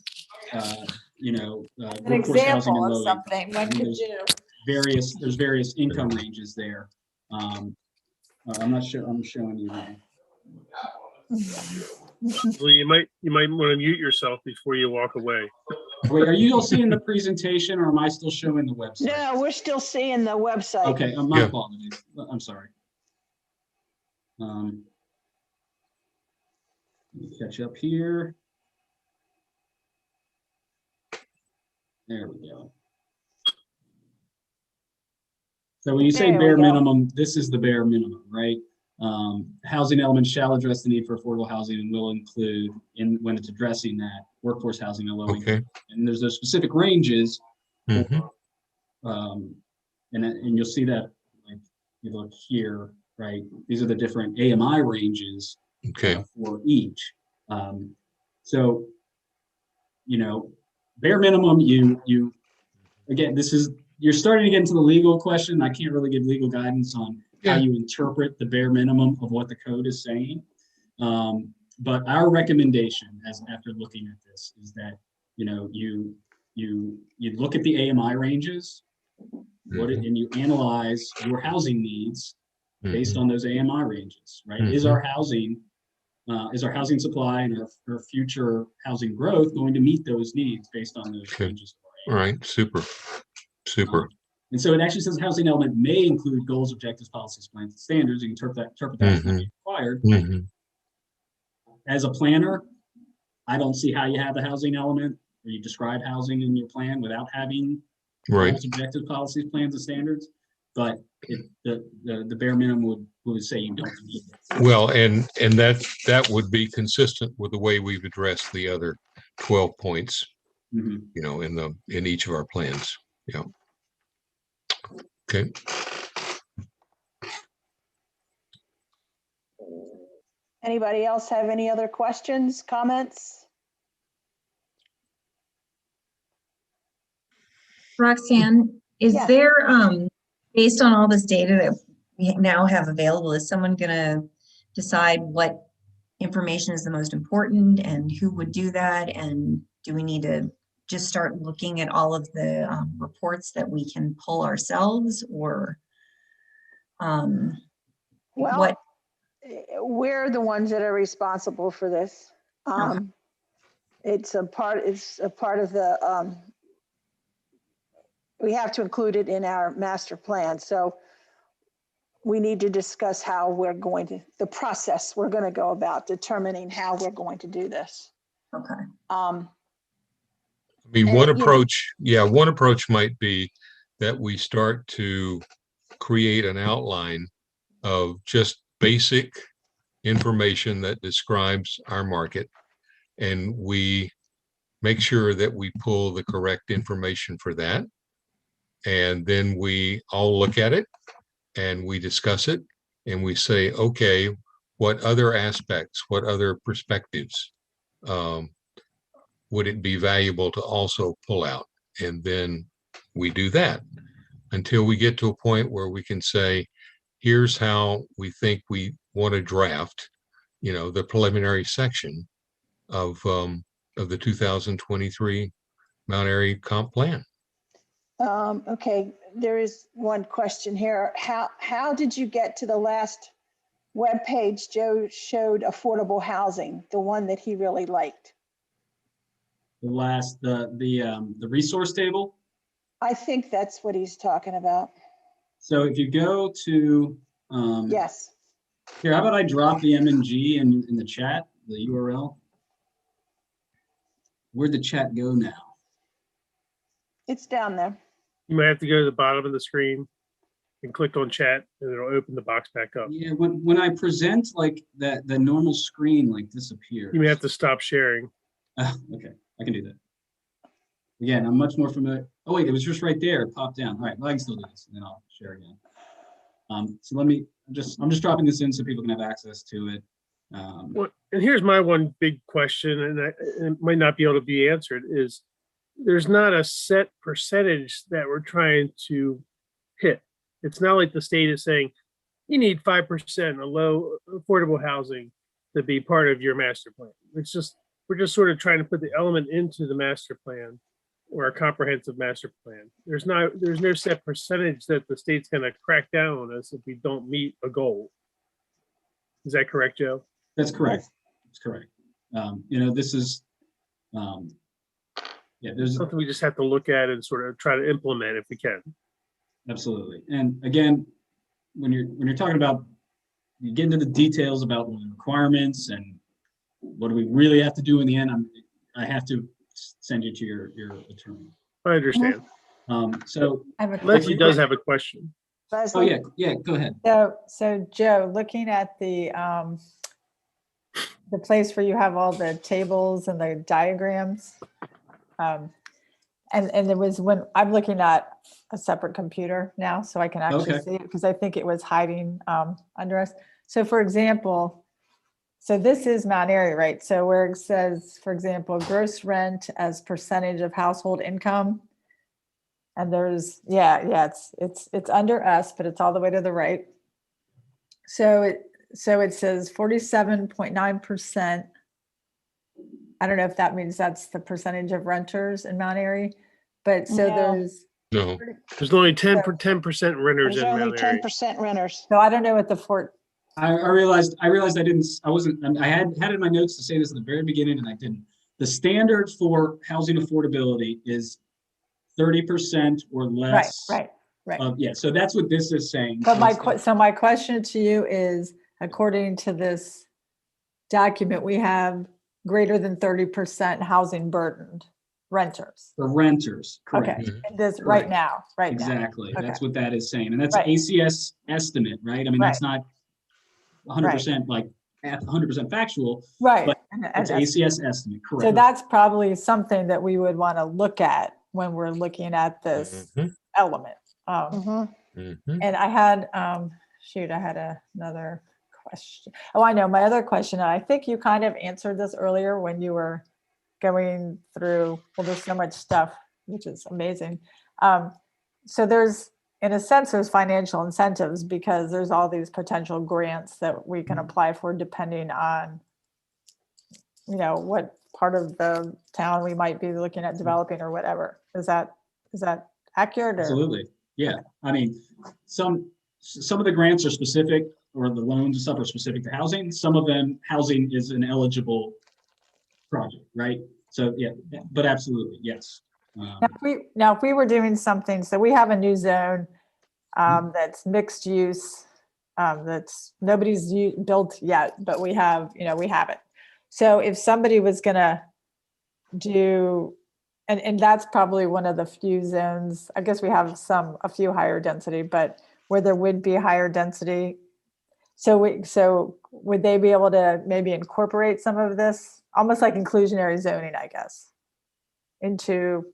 An workforce housing and example of low income. something one could do. There's various income ranges there. I'm not sure, I'm showing you now. Well, you might want to mute yourself before you walk away. Wait, are you all seeing the presentation or am I still showing the website? No, we're still seeing the website. Okay, my Yeah. apologies. I'm sorry. Let me catch up here. There we go. So when you say There we bare go. minimum, this is the bare minimum, right? Housing elements shall address the need for affordable housing and will include, when it's addressing that, workforce housing and low income. Okay. And there's those specific ranges. Mhm. And you'll see that, like, you look here, right? These are the different AMI ranges Okay. for each. So, bare minimum, again, you're starting to get into the legal question. I can't really give legal guidance on how Yeah. you interpret the bare minimum of what the code is saying. But our recommendation, after looking at this, is that, you look at the AMI ranges, and you analyze your housing needs based on those AMI ranges, right? Is our housing supply and our future housing growth going to meet those needs based on those Okay. ranges? All right. Super. And so it actually says housing element may include goals, objectives, policies, plans, and standards. You can interpret that as not required. Mhm. As a planner, I don't see how you have a housing element or you describe housing in your plan without having Right. goals, objectives, policies, plans, and standards. But the bare minimum would say you don't need it. Well, and that would be consistent with the way we've addressed the other 12 points, Mhm. in each of our plans. Yeah. Okay. Anybody else have any other questions, comments? Roxanne, is Yeah. there, based on all this data that we now have available, is someone gonna decide what information is the most important and who would do that? And do we need to just start looking at all of the reports that we can pull ourselves, or Well, what? we're the ones that are responsible for this. It's a part of the, we have to include it in our master plan. So we need to discuss how the process we're going to go about determining how we're going to do this. Okay. I mean, And, one you know- approach might be that we start to create an outline of just basic information that describes our market. And we make sure that we pull the correct information for that. And then we all look at it and we discuss it and we say, okay, what other aspects, what other perspectives would it be valuable to also pull out? And then we do that until we get to a point where we can say, here's how we think we want to draft, the preliminary section of the 2023 Mount Airy Comp Plan. Okay, there is one question here. How did you get to the last webpage Joe showed affordable housing, the one that he really liked? The resource table. I think that's what he's talking about. So if you go to, Yes. here, how about I drop the M&G in the chat, the URL? Where'd the chat go now? It's down there. You might have to go to the bottom of the screen and click on chat and it'll open the box back up. Yeah, when I present like that, the normal screen like disappears. You may have to stop sharing. Okay, I can do that. Again, I'm much more familiar. Oh wait, it was just right there. It popped down. All right, well, I can still do this and then I'll share again. So I'm just dropping this in so people can have access to it. Well, and here's my one big question, and it might not be able to be answered, is there's not a set percentage that we're trying to hit. It's not like the state is saying, you need 5% of low affordable housing to be part of your master plan. We're just sort of trying to put the element into the master plan or a comprehensive master plan. There's no set percentage that the state's gonna crack down on us if we don't meet a goal. Is that correct, Joe? That's correct. That's correct. This is, there's Something we just have to look at and sort of try to implement if we can. absolutely. And again, when you're talking about, you get into the details about the requirements and what do we really have to do in the end, I have to send you to your attorney. I understand. So, I have a Leslie question. does have a question. oh Leslie? yeah, go ahead. So Joe, looking at the place where you have all the tables and the diagrams, and there was when I'm looking at a separate computer now, so I can actually Okay. see it because I think it was hiding under us. So for example, so this is Mount Airy, right? So where it says, for example, gross rent as percentage of household income. And there's, it's under us, but it's all the way to the right. So it says 47.9%. I don't know if that means that's the percentage of renters in Mount Airy, but so No. there's, No, There's only 10% renters There's in only Mount Airy. 10% renters. so I don't know what the I realized I had in my notes to say this at the very beginning and I didn't. The standard for housing affordability is 30% or less. right. So that's what this is saying. But So my question to you is, according to this document, we have greater than 30% housing burdened renters. for renters, Okay, correct. this Correct. right now. Exactly. Okay. That's what that is saying. And that's Right. ACS estimate, right? I mean, that's not 100% like 100% factual, Right. But And it's that's- ACS estimate, So correct? that's probably something that we would want to look at when we're looking at this Mhm, element. Mhm. mhm. And I had, I had another question. Oh, I know, my other question, and I think you kind of answered this earlier when you were going through, well, there's so much stuff, which is amazing. So there's, in a sense, there's financial incentives because there's all these potential grants that we can apply for depending on, what part of the town we might be looking at developing or whatever. Is that accurate? Or? Absolutely. Yeah. I mean, some of the grants are specific or the loans and stuff are specific to housing. Some of them, housing is an eligible project, right? So yeah, but absolutely, yes. Now, if we were doing something, so we have a new zone that's mixed use, that's nobody's built yet, but we have it. So if somebody was gonna do, and that's probably one of the few zones, I guess we have a few higher density, but where there would be higher density. So would they be able to maybe incorporate some of this, almost like inclusionary zoning, I guess, into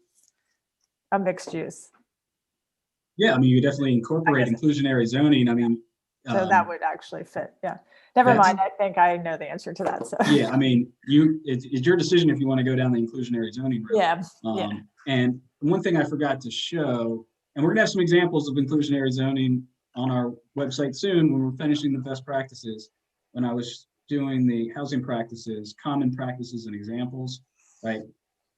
a mixed use? Yeah, I mean, you definitely incorporate guess- inclusionary zoning. I mean, So that would actually fit, yeah. Never that's- mind, I think I know the answer to that, so. yeah, I mean, it's your decision if you want to go down the inclusionary zoning route. Yeah, yeah. And one thing I forgot to show, and we're gonna have some examples of inclusionary zoning on our website soon when we're finishing the best practices. When I was doing the housing practices, common practices and examples, right?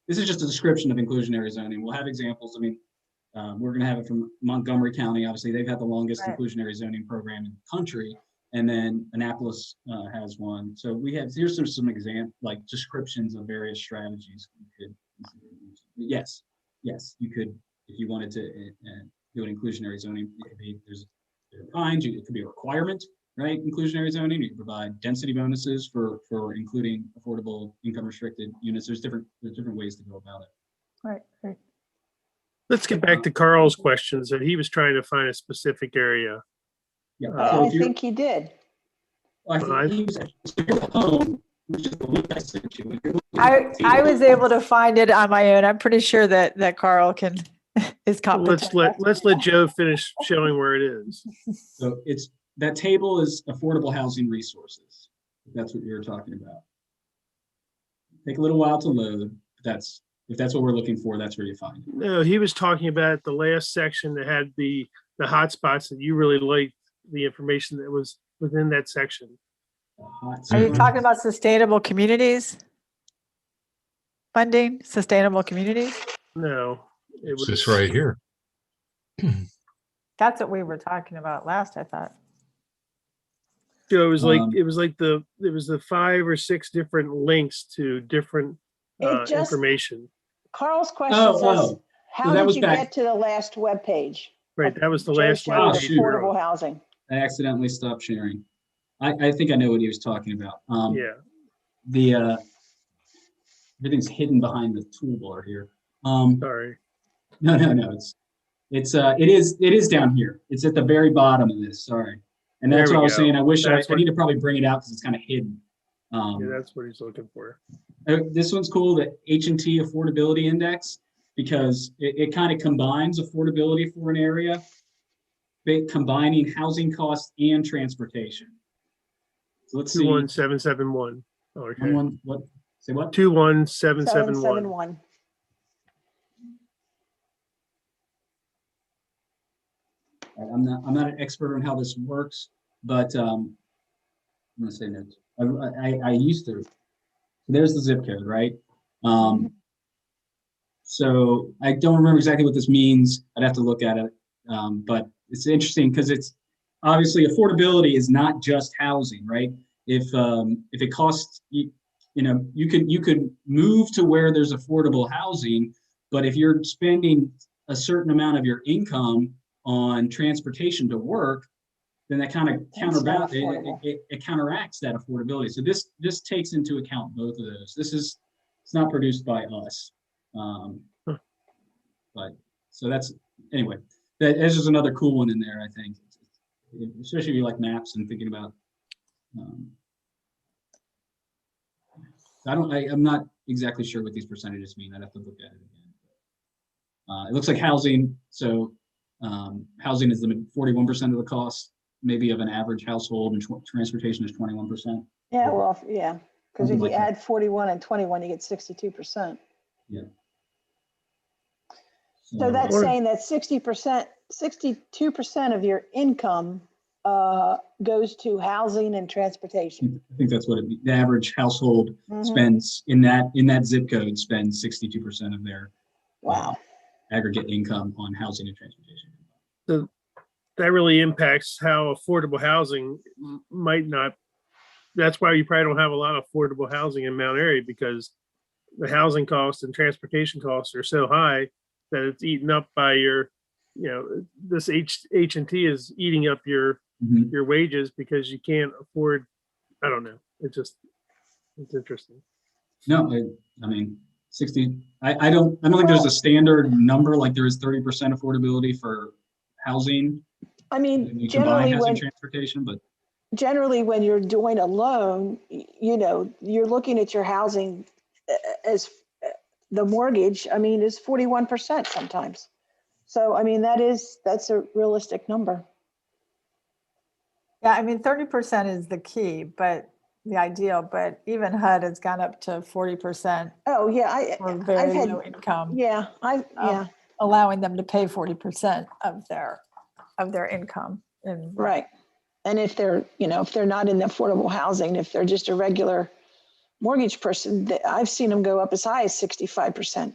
This is just a description of inclusionary zoning. We'll have examples. I mean, we're gonna have it from Montgomery County. Obviously, they've had the longest Right. inclusionary zoning program in the country. And then Annapolis has one. So here's some like descriptions of various strategies you could consider. Yes, you could, if you wanted to do an inclusionary zoning, it could be, there are kinds, it could be a requirement, right? Inclusionary zoning, you can provide density bonuses for including affordable income restricted units. There's different ways to go about it. Right. Let's get back to Carl's questions. That he was trying to find a specific area. Yeah. I think he did. I think he was actually home, which is the link I sent you. If you're looking at the I table, was able to find it on my own. I'm pretty sure that Carl is competent. Let's let Joe finish showing where it is. So that table is affordable housing resources. If that's what you're talking about. Take a little while to load. If that's what we're looking for, that's where you find it. No, he was talking about the last section that had the hot spots that you really liked, the information that was within that section. Are you talking about sustainable communities? Funding, sustainable communities? No, it It's was this right here. That's what we were talking about last, I thought. So it was like, Um, it was like it was the 5 or 6 different links to different It just, information. Carl's question Oh, says, oh. how that did was you back- get to the last webpage? Right, that was the Joe last showed one. Oh, shoot. affordable housing. I accidentally stopped sharing. I think I know what he was talking about. Yeah, The everything's hidden behind the toolbar here. sorry. No. It is down here. It's at the very bottom of this. Sorry. And There that's we what I was go. saying. I wish I That's what- need to probably bring it out because it's kind of hidden. Yeah, that's what he's looking for. This one's cool, the H&T Affordability Index, because it kind of combines affordability for an area, combining housing costs and transportation. So let's see. 21771. Oh, okay. What? Say what? 21771. 771. I'm not an expert on how this works, but I'm gonna say that I used to. There's the zip code, right? So I don't remember exactly what this means. I'd have to look at it, but it's interesting because it's obviously affordability is not just housing, right? If it costs you could move to where there's affordable housing, but if you're spending a certain amount of your income on transportation to work, then that kind of That's not it counteracts that affordability. So this takes into account both of those. It's not produced by us, but so that's anyway. There's just another cool one in there, I think, especially if you like maps and thinking about. I'm not exactly sure what these percentages mean. I'd have to look at it again. It looks like housing. So housing is the 41% of the cost, maybe of an average household, and transportation is 21%. Yeah, well, yeah, because if Something you like that. add 41 and 21, you get 62%. Yeah. So that's saying that 60%, 62% of your income goes to housing and transportation. I think that's what the average household Mhm. spends in that zip code spends 62% of their Wow. aggregate income on housing and transportation. So that really impacts how affordable housing might not. That's why you probably don't have a lot of affordable housing in Mount Airy, because the housing costs and transportation costs are so high that it's eaten up by your, this H&T is eating up your wages because you can't afford. I don't know. It's interesting. No, I mean 60. I don't think there's a standard number like there is 30% affordability for housing. I mean, You combine generally housing when, transportation, but you're doing a loan, you're looking at your housing as the mortgage, is 41% sometimes. So, that's a realistic number. Yeah, 30% is the key, but the ideal, but even HUD has gone up to 40% Oh, yeah, for I've very had, low income, yeah, allowing them to pay 40% of their income. And right. And if they're, if they're not in the affordable housing, if they're just a regular mortgage person, I've seen them go up as high as 65%.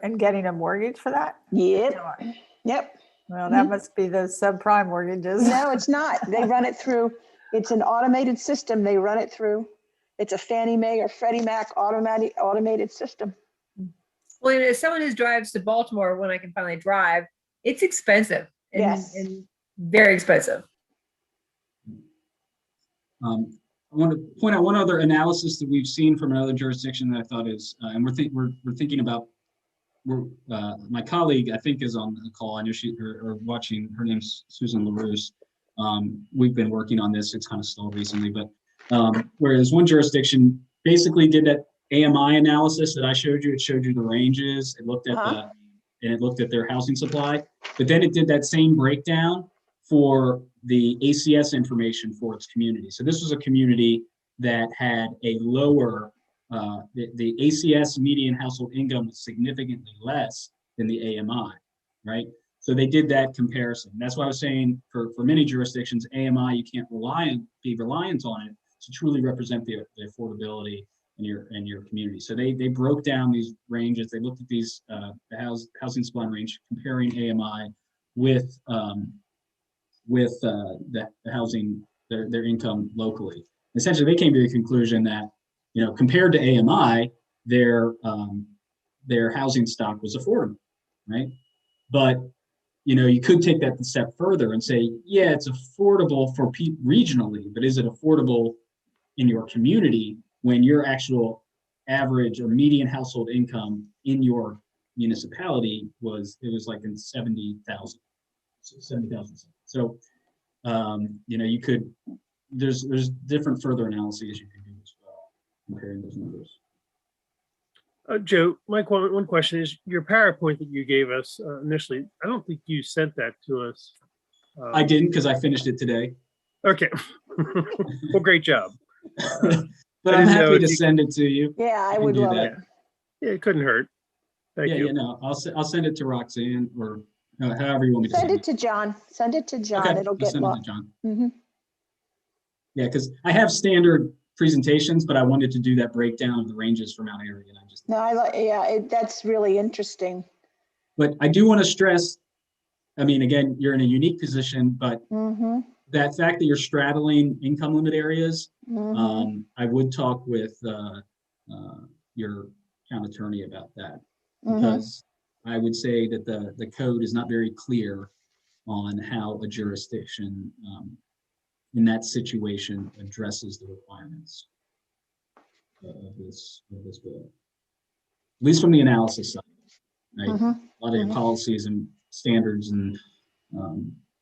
and getting a mortgage for that? Yep. Well, that must be the subprime mortgages. No, it's not. They run it through. It's an automated system. They run it through. It's a Fannie Mae or Freddie Mac automated system. Well, as someone who drives to Baltimore when I can finally drive, it's expensive. Yes. And very expensive. I want to point out one other analysis that we've seen from another jurisdiction that I thought is, and we're thinking about. My colleague, I think, is on the call. I know or watching. Her name's Susan LaRousse. We've been working on this. It's kind of slow recently, but whereas one jurisdiction basically did that AMI analysis that I showed you. It showed you the ranges. It looked at it looked at their housing supply, but then it did that same breakdown for the ACS information for its community. So this was a community that had a lower, the ACS median household income was significantly less than the AMI, right? So they did that comparison. That's why I was saying for many jurisdictions, AMI, you can't be reliant on it to truly represent the affordability in your community. So they broke down these ranges. They looked at these the housing supply range, comparing AMI with the housing their income locally. Essentially, they came to the conclusion that, you know, compared to AMI, their housing stock was affordable, right? But you know, you could take that a step further and say, yeah, it's affordable for people regionally, but is it affordable in your community when your actual average or median household income in your municipality was like in 70,000. So, you know, you could, there's different further analyses you can do as well, comparing those numbers. Joe, one question is your PowerPoint that you gave us initially. I don't think you sent that to us. I didn't, because I finished it today. Okay. Well, great job. But I I'm didn't know happy if to you- send it to you. Yeah, I can would do love that. it. Yeah, it couldn't hurt. Thank Yeah, you. you know, I'll send it to Roxanne or however you want me to Send it to John. Send it to John. Okay, It'll I'll get send it to lost. John. Mhm. Yeah, because I have standard presentations, but I wanted to do that breakdown of the ranges for Mount Airy, and I just. No, I like, yeah, that's really interesting. But I do want to stress, I mean, again, you're in a unique position, but Mm-hmm. that fact that you're straddling income limit areas, Mm-hmm. I would talk with your town attorney about that, Mm-hmm. because I would say that the code is not very clear on how a jurisdiction in that situation addresses the requirements of this bill, at least from the analysis side. Right? Mm-hmm. A lot of your policies and standards and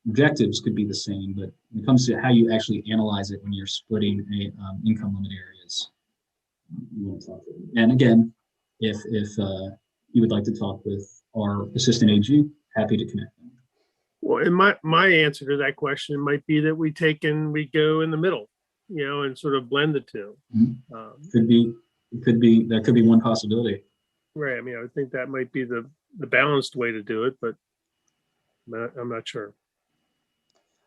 objectives could be the same, but when it comes to how you actually analyze it when you're splitting a income limit areas, you want to talk to them. And again, if you would like to talk with our assistant AG, happy to connect them. Well, and my answer to that question might be that we go in the middle, you know, and sort of blend the two. Mhm. That could be one possibility. Right. I mean, I would think that might be the balanced way to do it, but I'm not sure.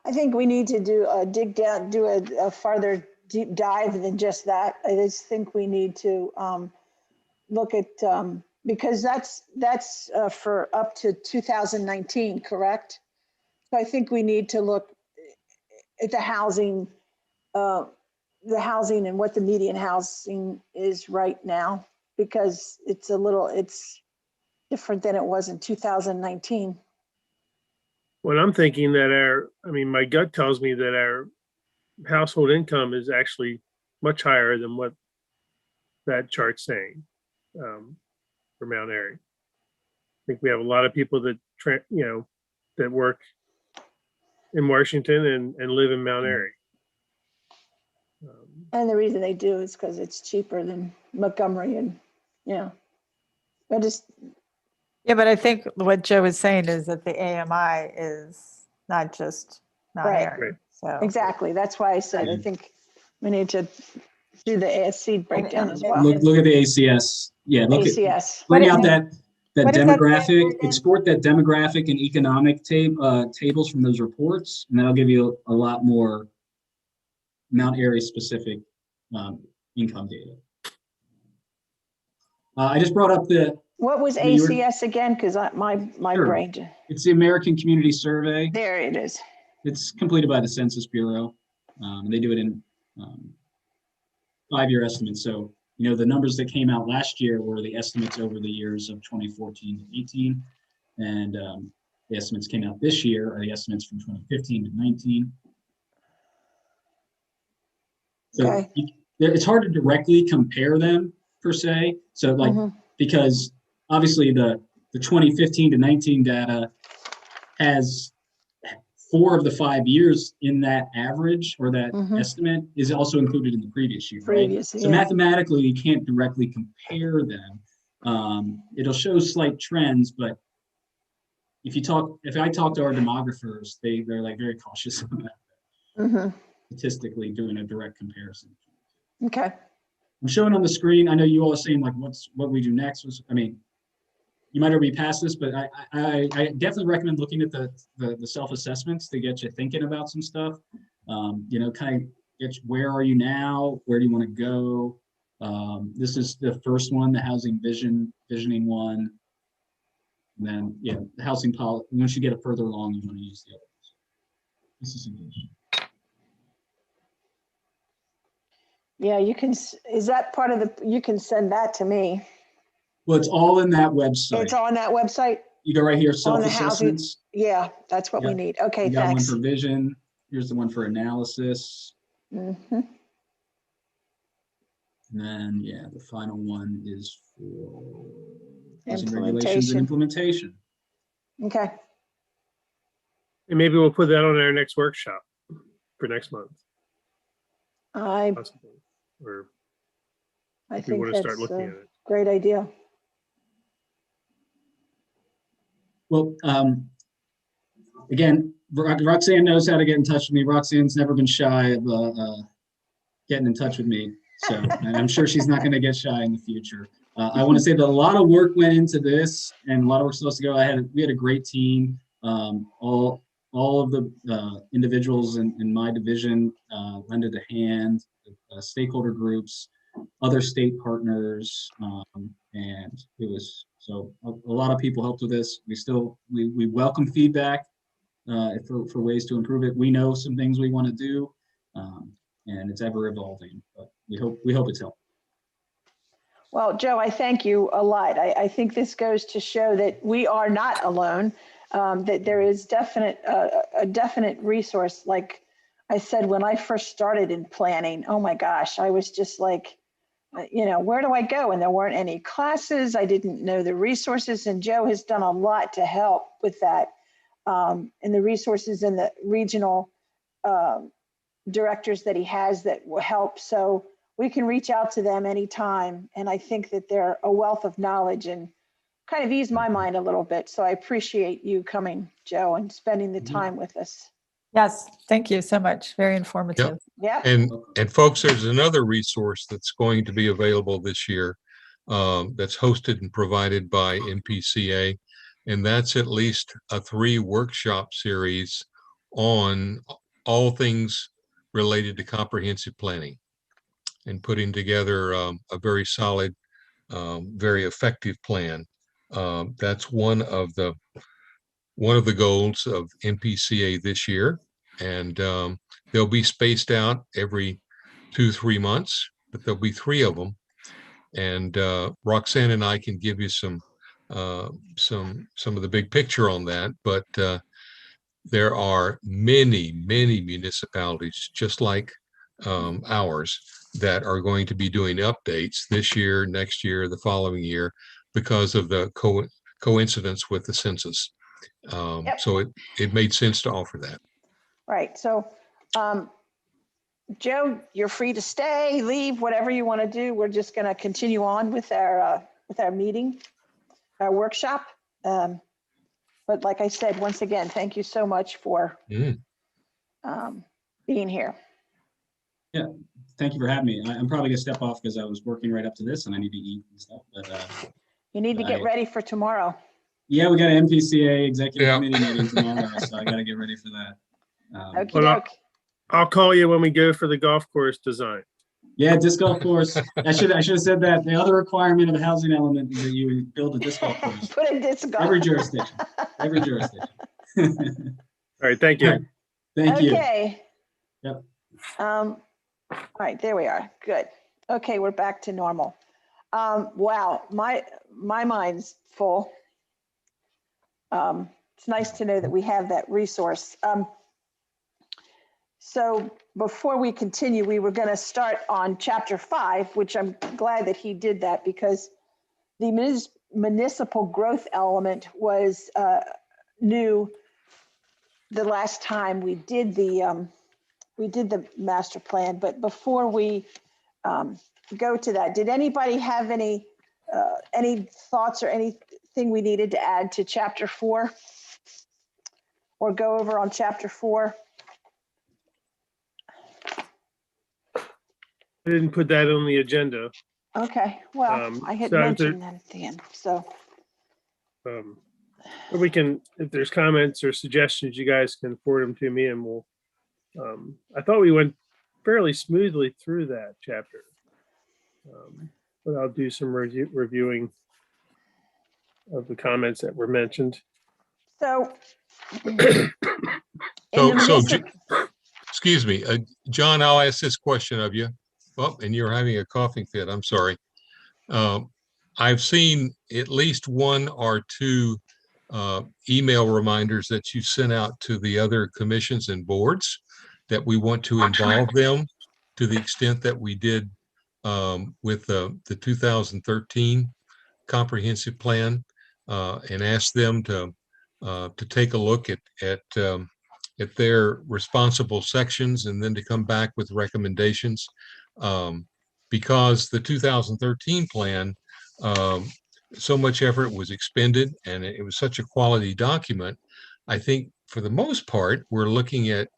I think we need to do a farther deep dive than just that. I just think we need to look at, because that's for up to 2019, correct? So I think we need to look at the housing and what the median housing is right now, because it's different than it was in 2019. What I'm thinking my gut tells me that our household income is actually much higher than what that chart's saying for Mount Airy. I think we have a lot of people that that work in Washington and live in Mount Airy. And the reason they do is because it's cheaper than Montgomery, and Yeah, but I think what Joe is saying is that the AMI is not just Mount Right. Airy. So exactly. That's why I said I think we need to do the ASC breakdown as well. Look at the ACS. Yeah, look at ACS. bring What out is that what does that demographic, stand for again? export that demographic and economic tables from those reports, and that'll give you a lot more Mount Airy specific income data. I just brought up What was I mean, you were- ACS again? Because my Sure. brain. it's the American Community Survey. There it is. It's completed by the Census Bureau, and they do it in 5-year estimates. So, you know, the numbers that came out last year were the estimates over the years of 2014 to 18, and the estimates came out this year are the estimates from 2015 to 19. So Okay. it's hard to directly compare them per se. So like, Mhm. because obviously the 2015 to 19 data has 4 of the 5 years in that average or that Mhm. estimate is also included in the previous year, right? Previous, So yeah. mathematically, you can't directly compare them. It'll show slight trends, but if I talk to our demographers, they're like very cautious about Mhm. statistically doing a direct comparison. Okay. I'm showing on the screen. I know you all are saying like what we do next was, I mean, you might already be past this, but I definitely recommend looking at the self-assessments to get you thinking about some stuff. You know, kind of where are you now? Where do you want to go? This is the first one, the housing visioning one. And then, yeah, the housing policy. Once you get it further along, you want to use the others. This is engagement. Yeah, you can, is that part of the, you can send that to me. Well, it's all in that website. It's on that website? You go right here, On the housing. self-assessments. Yeah, that's what we Yep. need. Okay, You got one thanks. for vision. Here's the one for analysis. Mhm. And then, yeah, the final one is for housing regulations Implementation. and implementation. Okay, And maybe we'll put that on our next workshop for next month, I possibly. Or if we think want to start that's looking at a it. great idea. Well, again, Roxanne knows how to get in touch with me. Roxanne's never been shy of getting in touch with me. So and I'm sure she's not going to get shy in the future. I want to say that a lot of work went into this, and a lot of work's supposed to go. We had a great team. All of the individuals in my division lended a hand. Stakeholder groups, other state partners, and it was so a lot of people helped with this. We welcome feedback for ways to improve it. We know some things we want to do, and it's ever evolving. But we hope it's helpful. Well, Joe, I thank you a lot. I think this goes to show that we are not alone, that there is a definite resource. Like I said, when I first started in planning, oh my gosh, I was just like, where do I go? And there weren't any classes. I didn't know the resources. And Joe has done a lot to help with that. And the resources and the regional directors that he has that will help. So we can reach out to them anytime. And I think that they're a wealth of knowledge and kind of ease my mind a little bit. So I appreciate you coming, Joe, and spending the time with us. Yes, thank you so much. Very informative. Yeah. And folks, there's another resource that's going to be available this year that's hosted and provided by MPCA. And that's at least a 3-workshop series on all things related to comprehensive planning and putting together a very solid, very effective plan. That's one of the goals of MPCA this year. And they'll be spaced out every 2-3 months, but there'll be 3 of them. And Roxanne and I can give you some of the big picture on that, but there are many municipalities just like ours that are going to be doing updates this year, next year, the following year, because of the coincidence with the census. So it made sense to offer that. Right. So, Joe, you're free to stay, leave, whatever you want to do. We're just going to continue on with our meeting, our workshop. But like I said, once again, thank you so much for being here. Yeah, thank you for having me. I'm probably gonna step off because I was working right up to this and I need to eat and stuff. But You need to get ready for tomorrow. yeah, we got an MPCA executive Yeah. committee meeting tomorrow, so I got to get ready for that. Okey Well, doke. I'll call you when we go for the golf course design. Yeah, disc golf course. I should have said that. The other requirement of a housing element is that you build a disc golf course. Put a disc golf. Every jurisdiction. Every jurisdiction. All right, thank you. Thank you. Okay. Yep. All right, there we are. Good. Okay, we're back to normal. Wow, my mind's full. It's nice to know that we have that resource. So before we continue, we were going to start on chapter 5, which I'm glad that he did that because the municipal growth element was new the last time we did the master plan. But before we go to that, did anybody have any thoughts or anything we needed to add to chapter 4 or go over on chapter 4? I didn't put that on the agenda. Okay, well, I had so is mentioned that at the end, so. But we can, if there's comments or suggestions, you guys can forward them to me and we'll, I thought we went fairly smoothly through that chapter. But I'll do some reviewing of the comments that were mentioned. So. in So, the midst of- excuse me, John, I'll ask this question of you. Oh, and you're having a coughing fit. I'm sorry. I've seen at least one or two email reminders that you sent out to the other commissions and boards that we want to involve them to the extent that we did with the 2013 comprehensive plan, and ask them to take a look at their responsible sections and then to come back with recommendations. Because the 2013 plan, so much effort was expended and it was such a quality document. I think for the most part, we're looking at,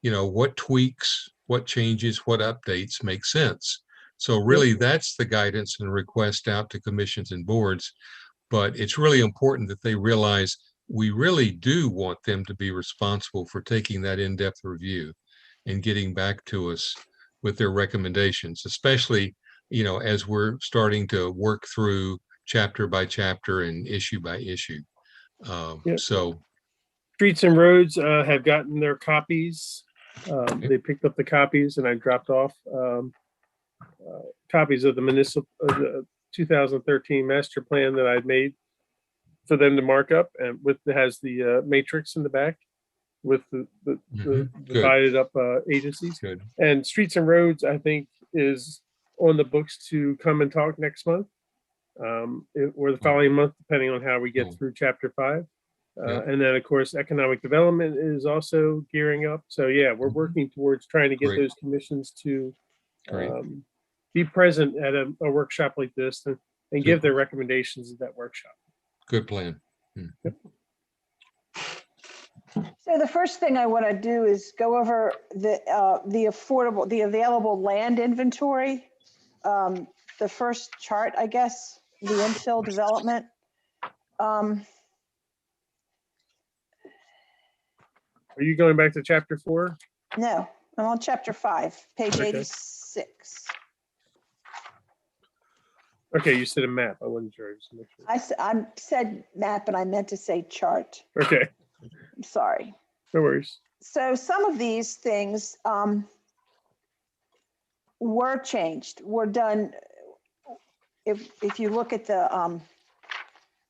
what tweaks, what changes, what updates make sense. So really that's the guidance and request out to commissions and boards. But it's really important that they realize we really do want them to be responsible for taking that in-depth review and getting back to us with their recommendations, especially, as we're starting to work through chapter by chapter and issue by issue. Yep. So Streets and Roads have gotten their copies. They picked up the copies and I dropped off copies of the 2013 master plan that I'd made for them to mark up, and it has the matrix in the back with the Good. divided up agencies. Good. And Streets and Roads, I think, is on the books to come and talk next month, or the following month, depending on how we get Cool. through chapter 5. Yeah. And then, of course, economic development is also gearing up. So yeah, we're working towards trying to get Great. those commissions to Great. be present at a workshop like this and give their recommendations at that workshop. Good plan. So the first thing I want to do is go over the available land inventory. The first chart, I guess, the infill development. Are you going back to chapter 4? No, I'm on chapter 5, page Okay. 86. Okay, you said a map. I wasn't sure. Just to make sure. I said map and I meant to say chart. Okay, I'm sorry. no worries. So some of these things were changed, were done. If you look at the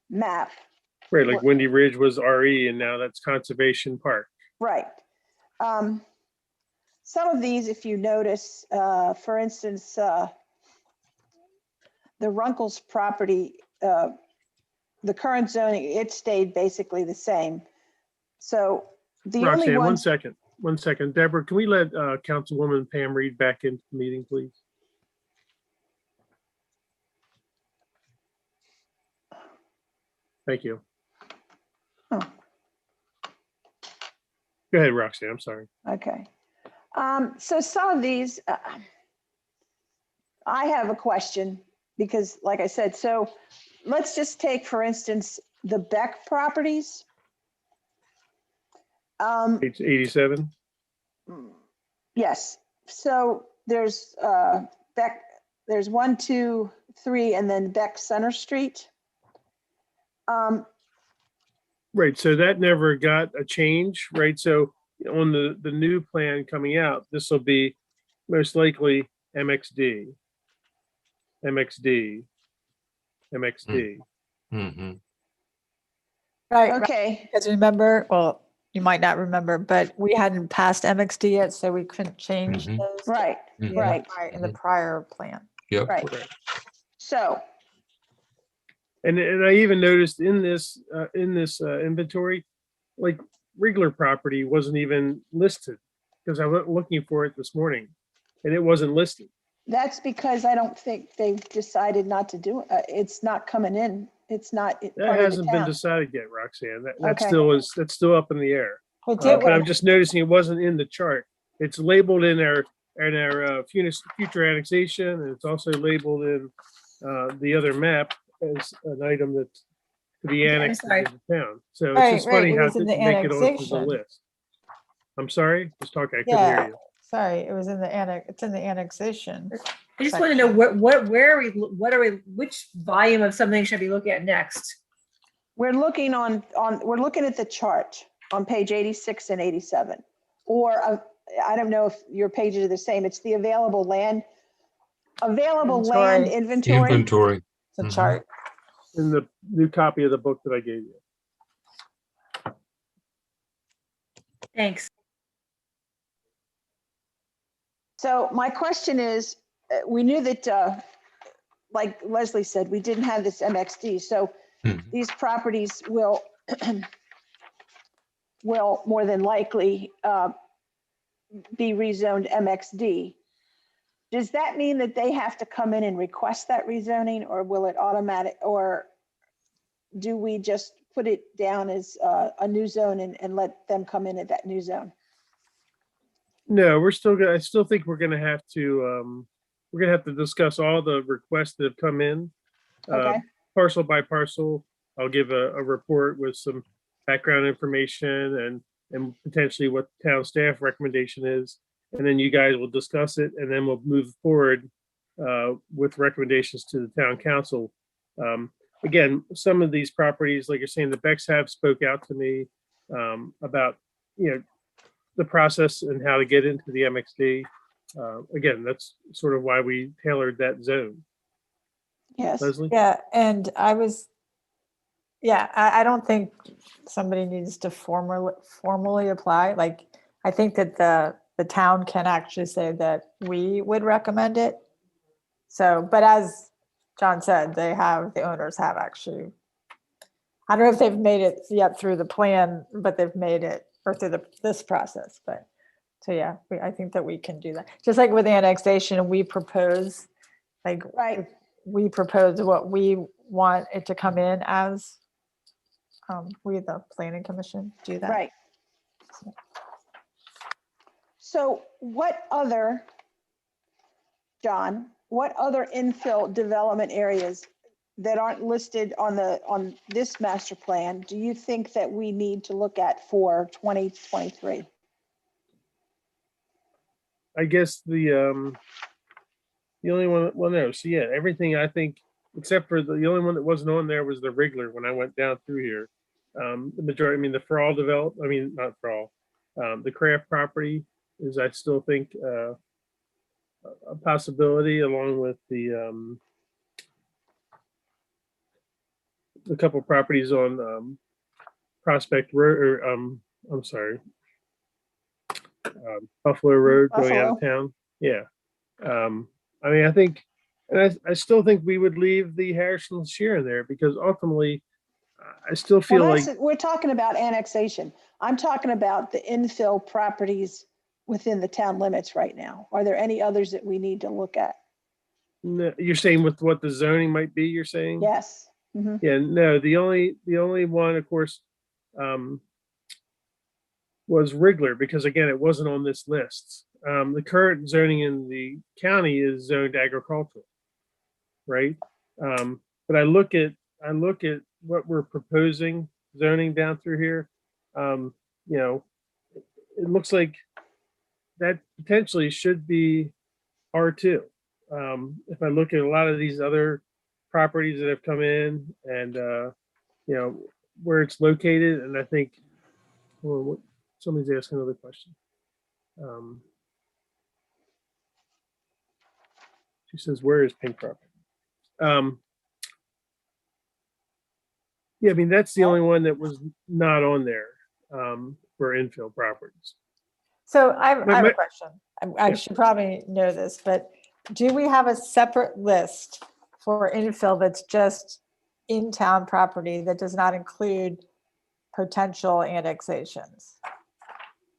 map, Right, like Windy Ridge was RE and now that's Conservation Park. right. Some of these, if you notice, for instance, the Runkles property, the current zoning, it stayed basically the same. So the only Roxanne, ones. one second. Deborah, can we let Councilwoman Pam Reed back into the meeting, please? Thank you. Oh. Go ahead, Roxanne, I'm sorry. Okay. So some of these, I have a question because like I said, so let's just take, for instance, the Beck properties. Page 87. Yes, so there's Beck, there's 1, 2, 3, and then Beck Center Street. Right, so that never got a change, right? So on the new plan coming out, this will be most likely MXD, MXD, MXD. Mhm. Right, Okay, because remember, well, you might not remember, but we hadn't passed MXD yet, so we couldn't change Mhm. those. right, Mhm. right, In the prior plan. Yep. right. So, And I even noticed in this inventory, like Rigler property wasn't even listed because I went looking for it this morning and it wasn't listed. that's because I don't think they've decided not to do it. It's not coming in. It's not. That part of the hasn't been town. decided yet, Roxanne. That Okay. that's still up in the air. But But I'm just noticing it wasn't in the chart. It's labeled in our future annexation, and it's also labeled in the other map as an item that's to be Okay, annexed sorry. into the town. So it's Right, just right, funny it how was to in the make it onto the annexation. list. I'm sorry, just talking, I couldn't Yeah. hear you. Sorry, it was in the it's in the annexation. I just want to know which volume of something should I be looking at next? We're looking we're looking at the chart on page 86 and 87. Or I don't know if your pages are the same. It's the available land inventory. Inventory. The Mhm. chart. In the new copy of the book that I gave you. Thanks. So my question is, we knew that, like Leslie said, we didn't have this MXD. So Mhm. these properties will more than likely be rezoned MXD. Does that mean that they have to come in and request that rezoning, or will it automatic, or do we just put it down as a new zone and let them come in at that new zone? No, I still think we're gonna have to discuss all the requests that have come in. Okay. Parcel by parcel. I'll give a report with some background information and potentially what the town staff recommendation is. And then you guys will discuss it, and then we'll move forward with recommendations to the town council. Again, some of these properties, like you're saying, the Becks have spoke out to me about, the process and how to get into the MXD. Again, that's sort of why we tailored that zone. Yes. Leslie? Yeah, and I don't think somebody needs to formally apply. Like, I think that the town can actually say that we would recommend it. So, but as John said, the owners have actually, I don't know if they've made it yet through the plan, but they've made it, or through this process, but, so yeah, I think that we can do that. Just like with annexation, we propose, like, Right. we propose what we want it to come in as. We, the planning commission, do that. Right. So what other infill development areas that aren't listed on this master plan do you think that we need to look at for 2023? I guess the only one, well, no, so yeah, everything I think, except for the only one that wasn't on there was the Wriggler when I went down through here. The majority, I mean, the Frall not Frall, the Craft property is, I still think, a possibility, along with the couple properties on Prospect Road, or I'm sorry, Buffalo Road going out of town. Yeah. I mean, I think, and I still think we would leave the Harrison Shear in there, because ultimately, I still feel Well, like, we're talking about annexation. I'm talking about the infill properties within the town limits right now. Are there any others that we need to look at? you're saying with what the zoning might be, you're saying? Yes. Mhm. Yeah, no, the only one, of course, was Wriggler, because again, it wasn't on this list. The current zoning in the county is zoned agricultural, right? But I look at what we're proposing zoning down through here. It looks like that potentially should be R2. If I look at a lot of these other properties that have come in, and where it's located, and I think, well, somebody's asking another question. She says, where is pink property? Yeah, I mean, that's the only one that was not on there for infill properties. So I have My- a question. I Yeah. should probably know this, but do we have a separate list for infill that's just in-town property that does not include potential annexations?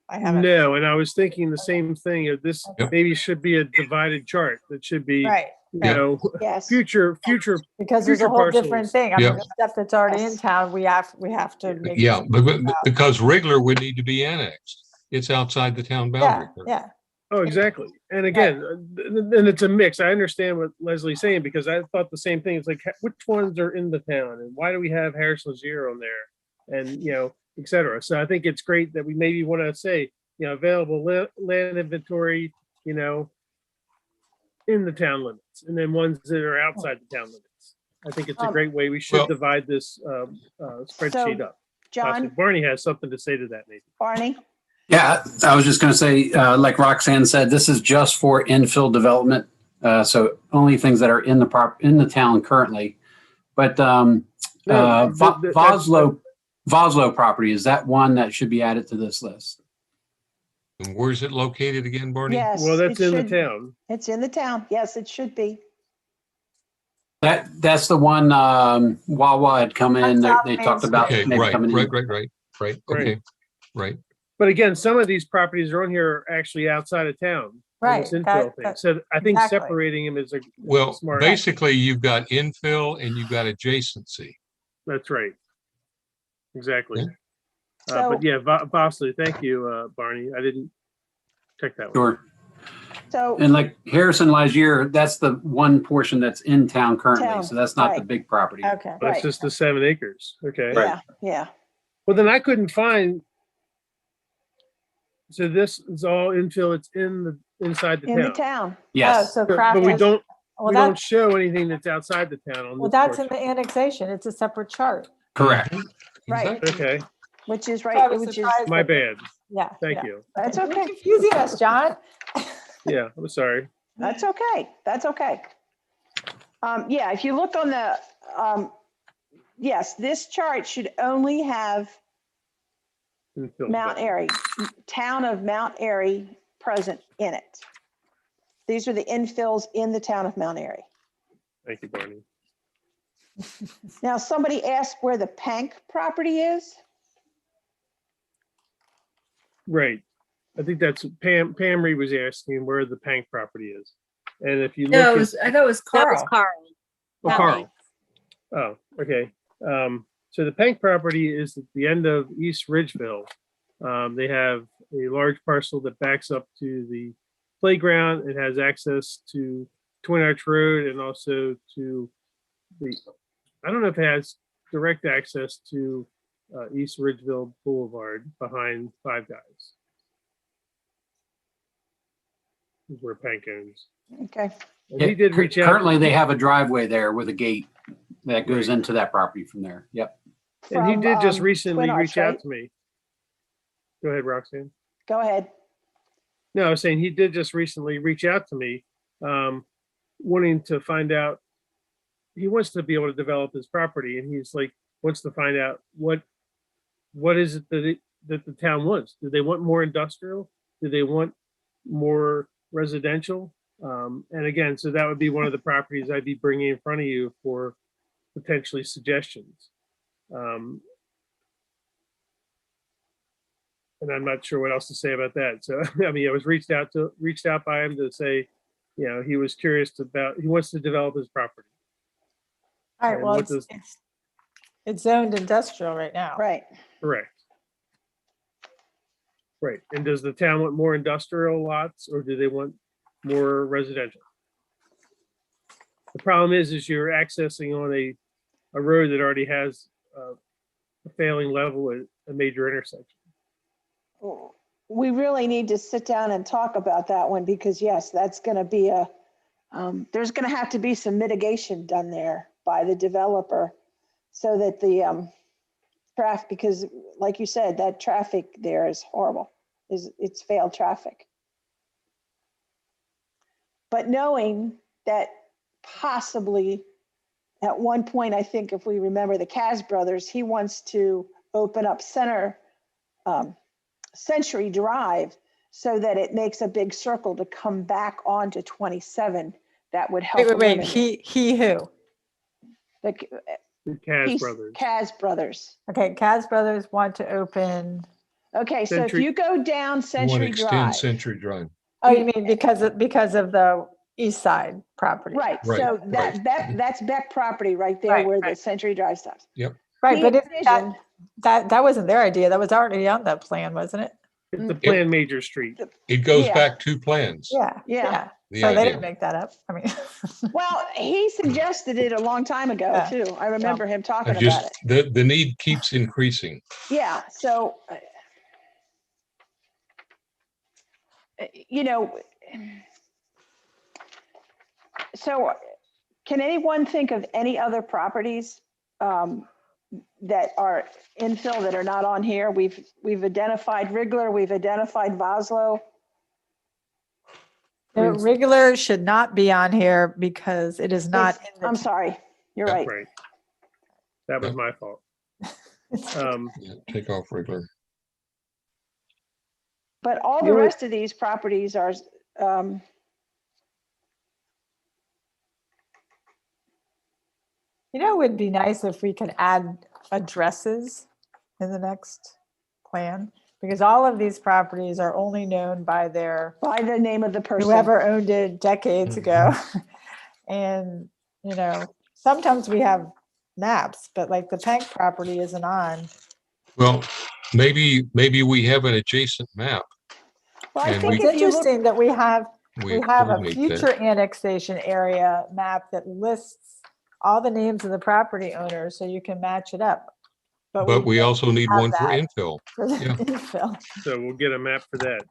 I haven't. No, and I was thinking the same thing. This Yep. maybe should be a divided chart that should be, Right, Yes. future because there's a future whole different parcels. thing. I mean, Yep. the stuff that's already in Yes. town, we have to make. Yeah, but because Wriggler would need to be annexed. It's outside the town boundary. Yeah. Oh, exactly. And again, and it's a mix. I understand what Leslie's saying, because I thought the same thing. It's like, which ones are in the town, and why do we have Harrison Zero on there, and et cetera. So I think it's great that we maybe want to say, available land inventory, in the town limits and then ones that are outside the town limits. I think it's a Um, great way. We should Well- divide this spreadsheet up. Possibly. John, Barney has something to say to that, maybe. Barney, Yeah, I was just going to say, like Roxanne said, this is just for infill development. So only things that are in the town currently. But No, Voslo property, is that one that should be added to this list? And where's it located again, Barney? yes. Well, that's it in the should- town. It's in the town. Yes, it should be. That's the one Wawa had come in. That's They South talked Main about Okay, maybe right, coming in. right. Right. Okay, right. But again, some of these properties are on here are actually outside of town. on Right, this infill that- thing. that- So I think exactly. separating them is a Well, smart. basically, you've got infill and you've got adjacency. That's right. Exactly. So- But yeah, Bosley, thank you, Barney. I didn't check that one. Sure. So, And like Harrison Ligier, that's the one portion that's in town currently. Town, So that's not the right. big property. Okay. That's right. just the 7 acres. Okay. yeah, yeah. Well, then I couldn't find. So this is all infill. It's inside the In the town. town. Oh, Yes. so But craft we is- don't, well, we don't that's, show anything that's outside the town on well, this that's in portion. the annexation. It's a separate chart. Correct. Right. Exactly. Okay, Which is So I right, was which is, surprised my that- bad. Yeah. Thank yeah. you. that's You're okay. confusing us, John. Yeah, I'm sorry. That's okay. That's okay. Yeah, if you look on the, yes, this chart should only have Infill Mount development. Airy, town of Mount Airy present in it. These are the infills in the town of Mount Airy. Thank you, Barney. Now, somebody asked where the Pank property is. Right. I think that's Pam Reed was asking where the Pank property is. And if you No, look it at, was, I thought it was That was Carl. Carl. oh, not Carl. me. Oh, okay. So the Pank property is at the end of East Ridgeville. They have a large parcel that backs up to the playground. It has access to Twin Arch Road and also to the, I don't know if it has direct access to East Ridgeville Boulevard behind Five Guys. Is where Pank owns. Okay, And he did reach out. Currently, they have a driveway there with a gate that goes into that property from there. Yep. And he From, did just Twin recently Arch, reach out right? to me. Go ahead, Roxanne. go ahead. No, I was saying he did just recently reach out to me, wanting to find out. He wants to be able to develop his property, and he's like wants to find out what is it that the town wants. Do they want more industrial? Do they want more residential? And again, so that would be one of the properties I'd be bringing in front of you for potentially suggestions. And I'm not sure what else to say about that. So, I mean, I was reached out by him to say, you know, he was curious about, he wants to develop his property. All right, And well, what does- it's zoned industrial right now. Right. Correct. Right. And does the town want more industrial lots or do they want more residential? The problem is you're accessing on a road that already has a failing level at a major intersection. We really need to sit down and talk about that one because yes, that's going to be there's going to have to be some mitigation done there by the developer so that the traffic, because like you said, that traffic there is horrible. It's failed traffic. But knowing that possibly at one point, I think if we remember the Kaz brothers, he wants to open up Century Drive so that it makes a big circle to come back onto 27. That would help. Wait, eliminate he who? the The Kaz brothers. Kaz brothers. Okay, Kaz Brothers want to open, Okay, so if Century- you go down You want to Century extend Drive, Century Drive. oh, you mean because of the east side property? right, Right, so that's Beck property right there Right, where the right. Century Drive stops. Right, He but isn't envisioned- that wasn't their idea. That was already on that plan, wasn't it? It's the planned major street. It goes Yeah. back two plans. Yeah, Yeah. yeah. The So they idea. didn't make that up. I mean, Well, he suggested it a long time ago Yeah. too. I remember him talking I about just, it. the need keeps increasing. Yeah, so, you know, So can anyone think of any other properties that are infill that are not on here? We've identified Rigler, we've identified Voslo. The regular should not be on here because it is not in the. I'm sorry, you're Yeah, right. Right. That was my fault. Yeah, take off regular. But all the You would- rest of these properties are, You know, it would be nice if we could add addresses in the next plan, because all of these properties are only known by their, by the name of the person. whoever owned it decades ago. And, you know, sometimes we have maps, but like the Pank property isn't on. Well, maybe we have an adjacent map. Well, I and think It's if you look, interesting that we have a eliminate that. future annexation area map that lists all the names of the property owners, so you can match it up. But we don't also need have one for that infill. for the yeah. infill. So we'll get a map for that.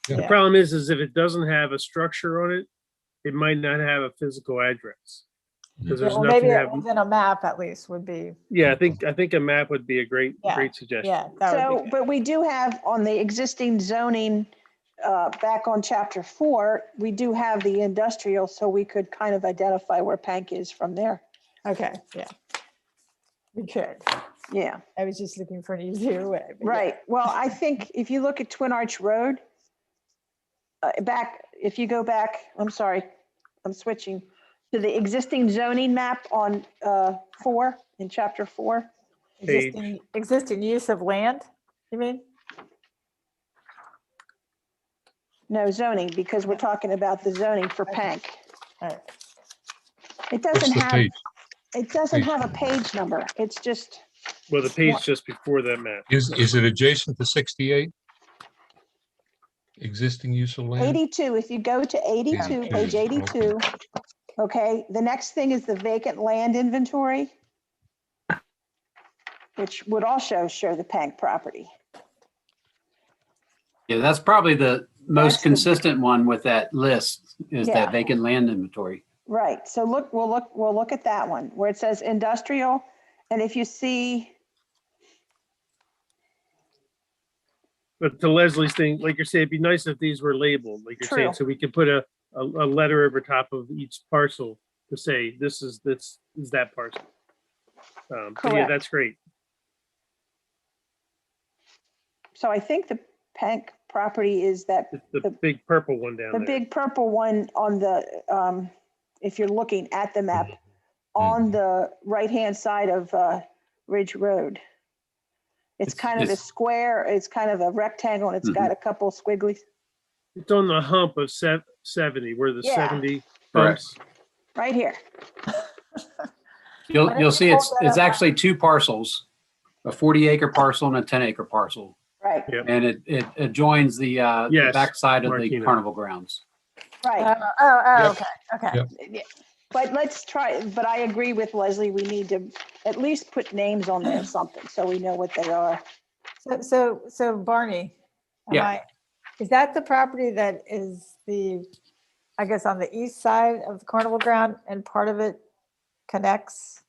Yeah. The Yeah. problem is if it doesn't have a structure on it, it might not have a physical address. Because there's Well, nothing maybe to have. within a map at least would be, Yeah, I think a map would be a great Yeah, suggestion. yeah, that would so, be good. but we do have on the existing zoning, back on chapter 4, we do have the industrial, so we could kind of identify where Pank is from there. Okay, yeah. We could. Yeah, I was just looking for an easier way. but yeah. right. Well, I think if you look at Twin Arch Road, if you go back, I'm sorry, I'm switching to the existing zoning map on 4, in chapter 4. Page. Existing use of land, you mean? No, zoning, because we're talking about the zoning for Pank. All right. It What's doesn't the have, page? it doesn't page have a page number. It's just, Well, the page just before that map. Is it adjacent to 68? Existing use of land? 82. If you go to 82, page 82, okay, the next thing is the vacant land inventory, which would also show the Pank property. Yeah, that's probably the That's most the- consistent one with that list is Yeah. that vacant land inventory. Right, so we'll look at that one where it says industrial. And if you see, But to Leslie's thing, like you're saying, it'd be nice if these were labeled, like you're saying, True. so we could put a letter over top of each parcel to say, this is that parcel. But yeah, Correct. that's great. so I think the Pank property is that, It's the The- big purple one down the there. big purple one on the, if you're looking at the map, on the right-hand side of Ridge Road. It's kind of a it's- square, it's kind of a rectangle, and it's got a couple squigglies. It's on the hump of 70, where the Yeah. 70 Correct. bumps. Right here. You'll see it's hold that up. actually two parcels, a 40-acre parcel and a 10-acre parcel. Right, And it adjoins the Yes, backside of the Martina. carnival grounds. right. Yep. Okay. Yep. Yeah. But let's try, but I agree with Leslie, we need to at least put names on there, something, so we know what they are. So Barney, Yeah. is that the property that is I guess on the east side of the carnival ground and part of it connects?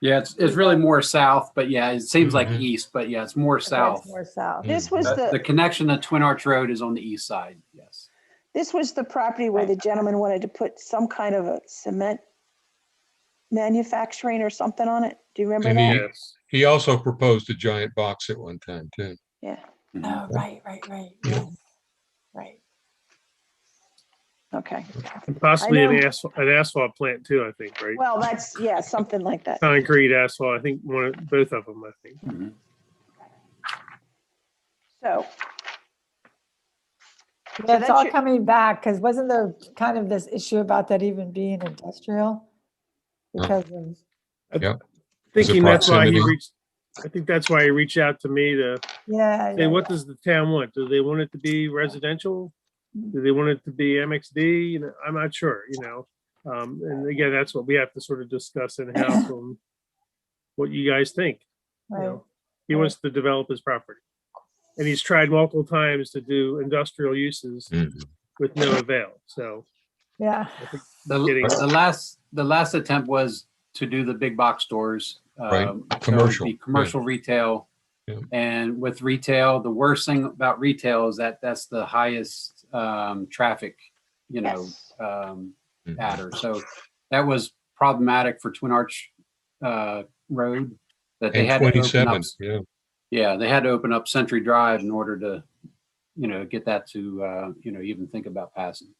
Yeah, it's really more south, but yeah, it seems like Mhm. east, but yeah, it's more Okay, it's south. More south. This was The the, connection to Twin Arch Road is on the east side, yes. this was the property where the gentleman wanted to put some kind of a cement manufacturing or something on it. Do you remember And that? Yes. He also proposed a giant box at one time too. Yeah, Oh, right. Yeah. Yes. Right. okay. And possibly I know. an asphalt plant too, I think, right? Well, that's, yeah, something like that. Concrete, asphalt, I think both of them, I think. Mhm. So, Yeah, it's that all should- coming back, because wasn't there kind of this issue about that even being industrial? Because of, Thinking that's why he proximity. reached, I think that's why he reached out to me to yeah. say, what does the town want? Do they want it to be residential? Do they want it to be MXD? You know, I'm not sure, you know? And again, that's what we have to sort of discuss in-house on what you guys think. You Right. know, he wants to develop his property. And he's tried multiple times to do industrial uses Mhm. with no avail. So Yeah. Getting- The last attempt was to do the big box stores. Right, so it would commercial, be yeah. Commercial retail. Yeah. And with retail, the worst thing about retail is that that's the highest traffic, Yes. adder. So that was problematic for Twin Arch Road, that they And had to open 27, up. yeah. Yeah, they had to open up Century Drive in order to, get that to, even think about passing.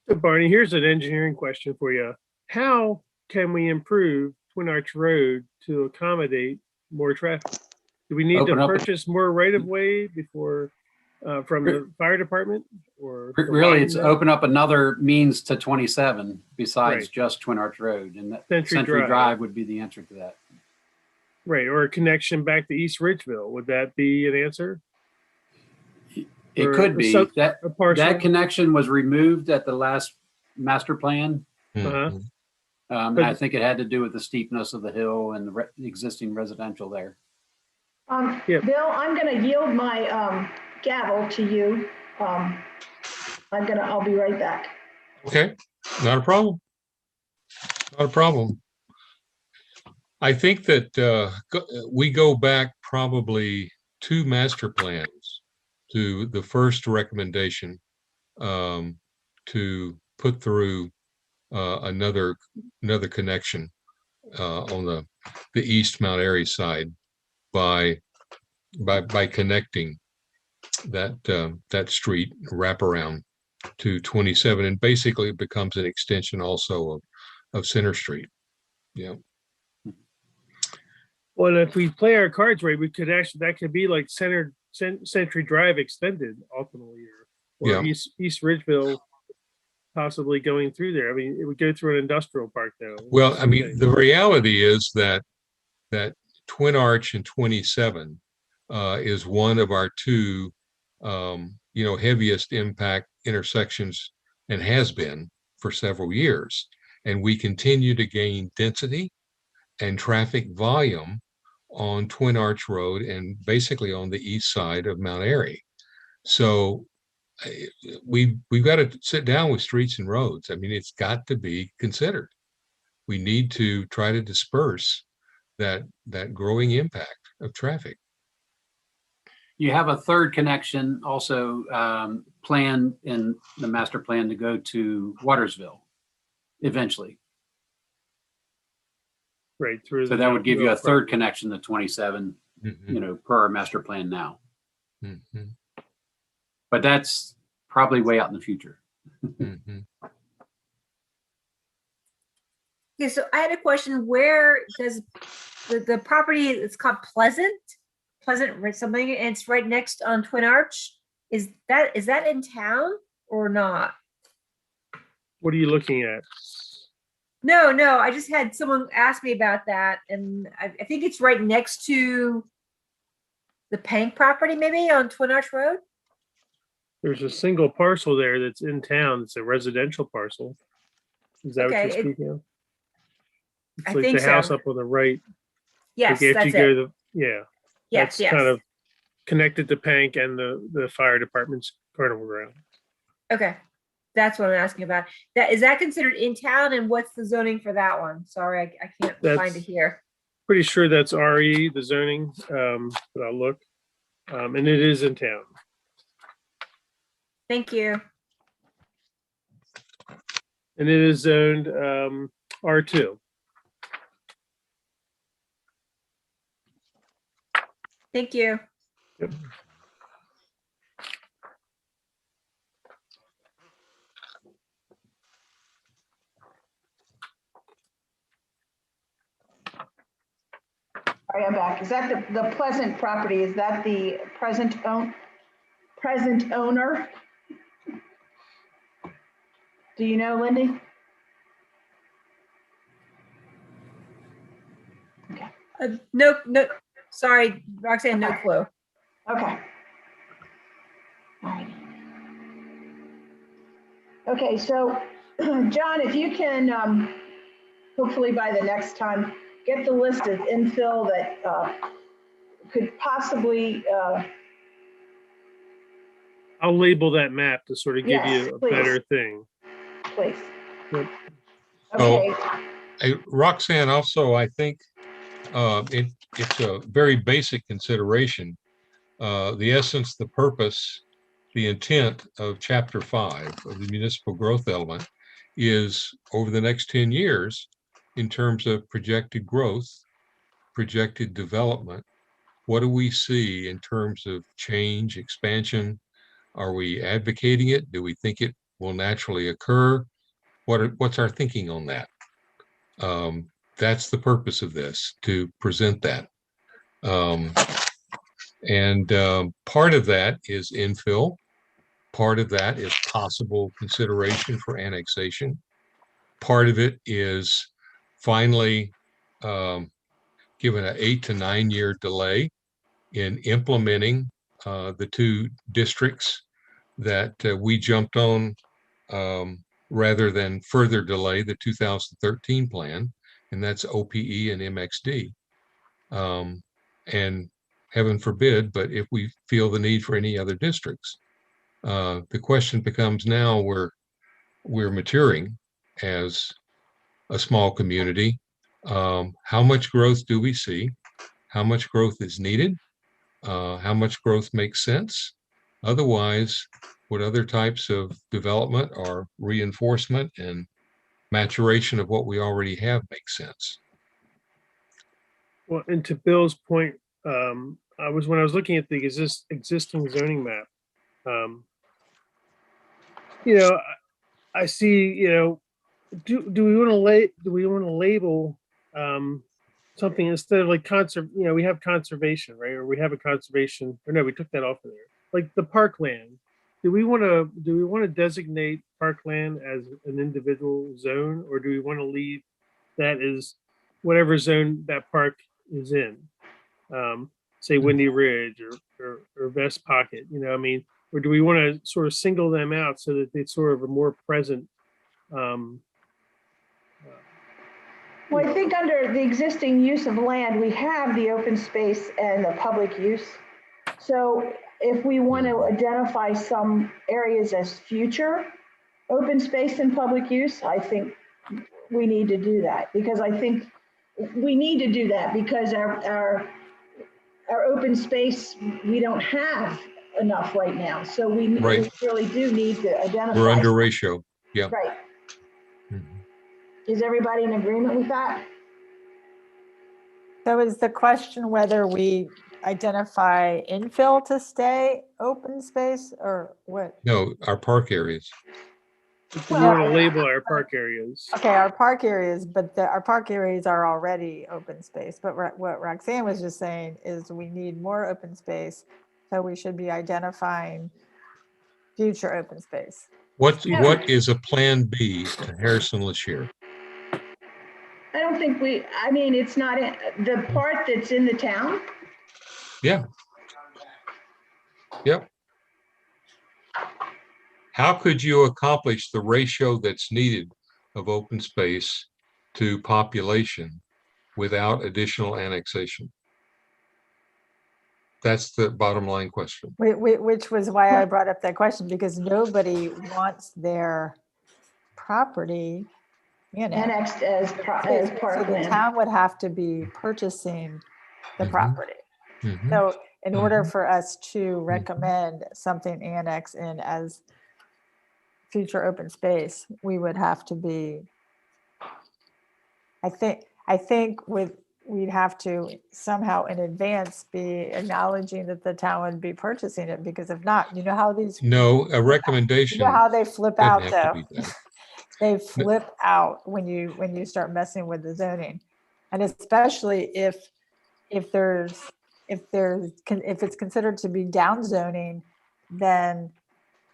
So Barney, here's an engineering question for you. How can we improve Twin Arch Road to accommodate more traffic? Do we need to Open up a- purchase more right of way before, from the fire department or? to Really, widen it's that? open up another means to 27 besides Right. just Twin Arch Road, and that Century Century Drive. Drive would be the answer to that. Right, or a connection back to East Ridgeville. Would that be an answer? It Or could be. some- That A parcel? that connection was removed at the last master plan. Uh-huh. Mhm. And I think it had to do with the steepness of the hill and the existing residential there. Yeah. Bill, I'm going to yield my gavel to you. I'll be right back. Okay, not a problem. Not a problem. I think that we go back probably 2 master plans to the first recommendation to put through another connection on the East Mount Airy side by connecting that street wraparound to 27, and basically it becomes an extension also of Center Street. Yeah. Well, if we play our cards right, we could actually, that could be like Century Drive extended ultimately, or Yeah. East Ridgeville possibly going through there. I mean, it would go through an industrial park though. Well, I mean, the reality is that Twin Arch and 27 is one of our 2, heaviest impact intersections, and has been for several years. And we continue to gain density and traffic volume on Twin Arch Road and basically on the east side of Mount Airy. So we've got to sit down with Streets and Roads. I mean, it's got to be considered. We need to try to disperse that growing impact of traffic. You have a third connection also planned in the master plan to go to Watersville eventually. Right through. So the that would give you a middle third property. connection to 27, Mhm, per our master plan now. mhm, But that's probably way out in the future. mhm. Okay, so I had a question. Where does the property, it's called Pleasant something, and it's right next on Twin Arch. Is that in town or not? What are you looking at? No, I just had someone ask me about that, and I think it's right next to the Pank property, maybe on Twin Arch Road. There's a single parcel there that's in town. It's a residential parcel. Is that what Okay, you're it- speaking of? It's I like think the house so. up on the right. Yes, Like after that's you go it. to the, yeah. Yes, That's kind yes. of connected to Pank and the fire department's carnival ground. Okay, that's what I'm asking about. Is that considered in town, and what's the zoning for that one? Sorry, I can't find That's- it here. Pretty sure that's RE, the zoning, but I'll look. And it is in town. Thank you. And it is zoned R2. Thank you. Yep. All right, I'm back. Is that the Pleasant property? Is that the present owner? Do you know, Lindy? No, sorry, Roxanne, no Okay. clue. Okay. All right. Okay, so John, if you can, hopefully by the next time, get the list of infill that could possibly, I'll label that map to sort of give Yes, you a please. better thing. please. Yep. Okay, Roxanne, also, I think it's a very basic consideration. The essence, the purpose, the intent of Chapter 5 of the municipal growth element is over the next 10 years, in terms of projected growth, projected development, what do we see in terms of change, expansion? Are we advocating it? Do we think it will naturally occur? What's our thinking on that? That's the purpose of this, to present that. Part of that is infill. Part of that is possible consideration for annexation. Part of it is finally given an 8 to 9 year delay in implementing the two districts that we jumped on rather than further delay the 2013 plan, and that's OPE and MXD. And heaven forbid, but if we feel the need for any other districts, the question becomes now we're maturing as a small community. How much growth do we see? How much growth is needed? How much growth makes sense? Otherwise, what other types of development or reinforcement and maturation of what we already have makes sense? Well, and to Bill's point, when I was looking at the existing zoning map, I see, do we want to label something instead of like we have conservation, right? Or we have a conservation, or no, we took that off of there. Like the parkland. Do we want to designate parkland as an individual zone, or do we want to leave that as whatever zone that park is in? Say Windy Ridge or Vest Pocket, or do we want to sort of single them out so that they sort of are more present? well, I think under the existing use of land, we have the open space and the public use. So if we want to identify some areas as future open space and public use, I think we need to do that, because I think we need to do that because our open space, we don't have enough right now. So we Right. really do need to identify. We're under ratio. Yeah. Right. Mhm. Is everybody in agreement with that? So is the question whether we identify infill to stay open space or what? No, our park areas. We want to label our park areas. Okay, our park areas, but our park areas are already open space. But what Roxanne was just saying is we need more open space. So we should be identifying future open space. What is a plan B to Harrison LaShire? I don't think it's not the part that's in the town. Yeah. Yep. How could you accomplish the ratio that's needed of open space to population without additional annexation? That's the bottom line question. Which was why I brought up that question, because nobody wants their property Annexed as So the parkland. town would have to be purchasing the Mhm. property. Mhm. So in order for us to recommend something annexed in as future open space, we would have to be, I think we'd have to somehow in advance be acknowledging that the town would be purchasing it, because if not, you know how these, No, a you recommendation know how they flip doesn't out have though. to be that. They flip out when you start messing with the zoning. And especially if it's considered to be down zoning, then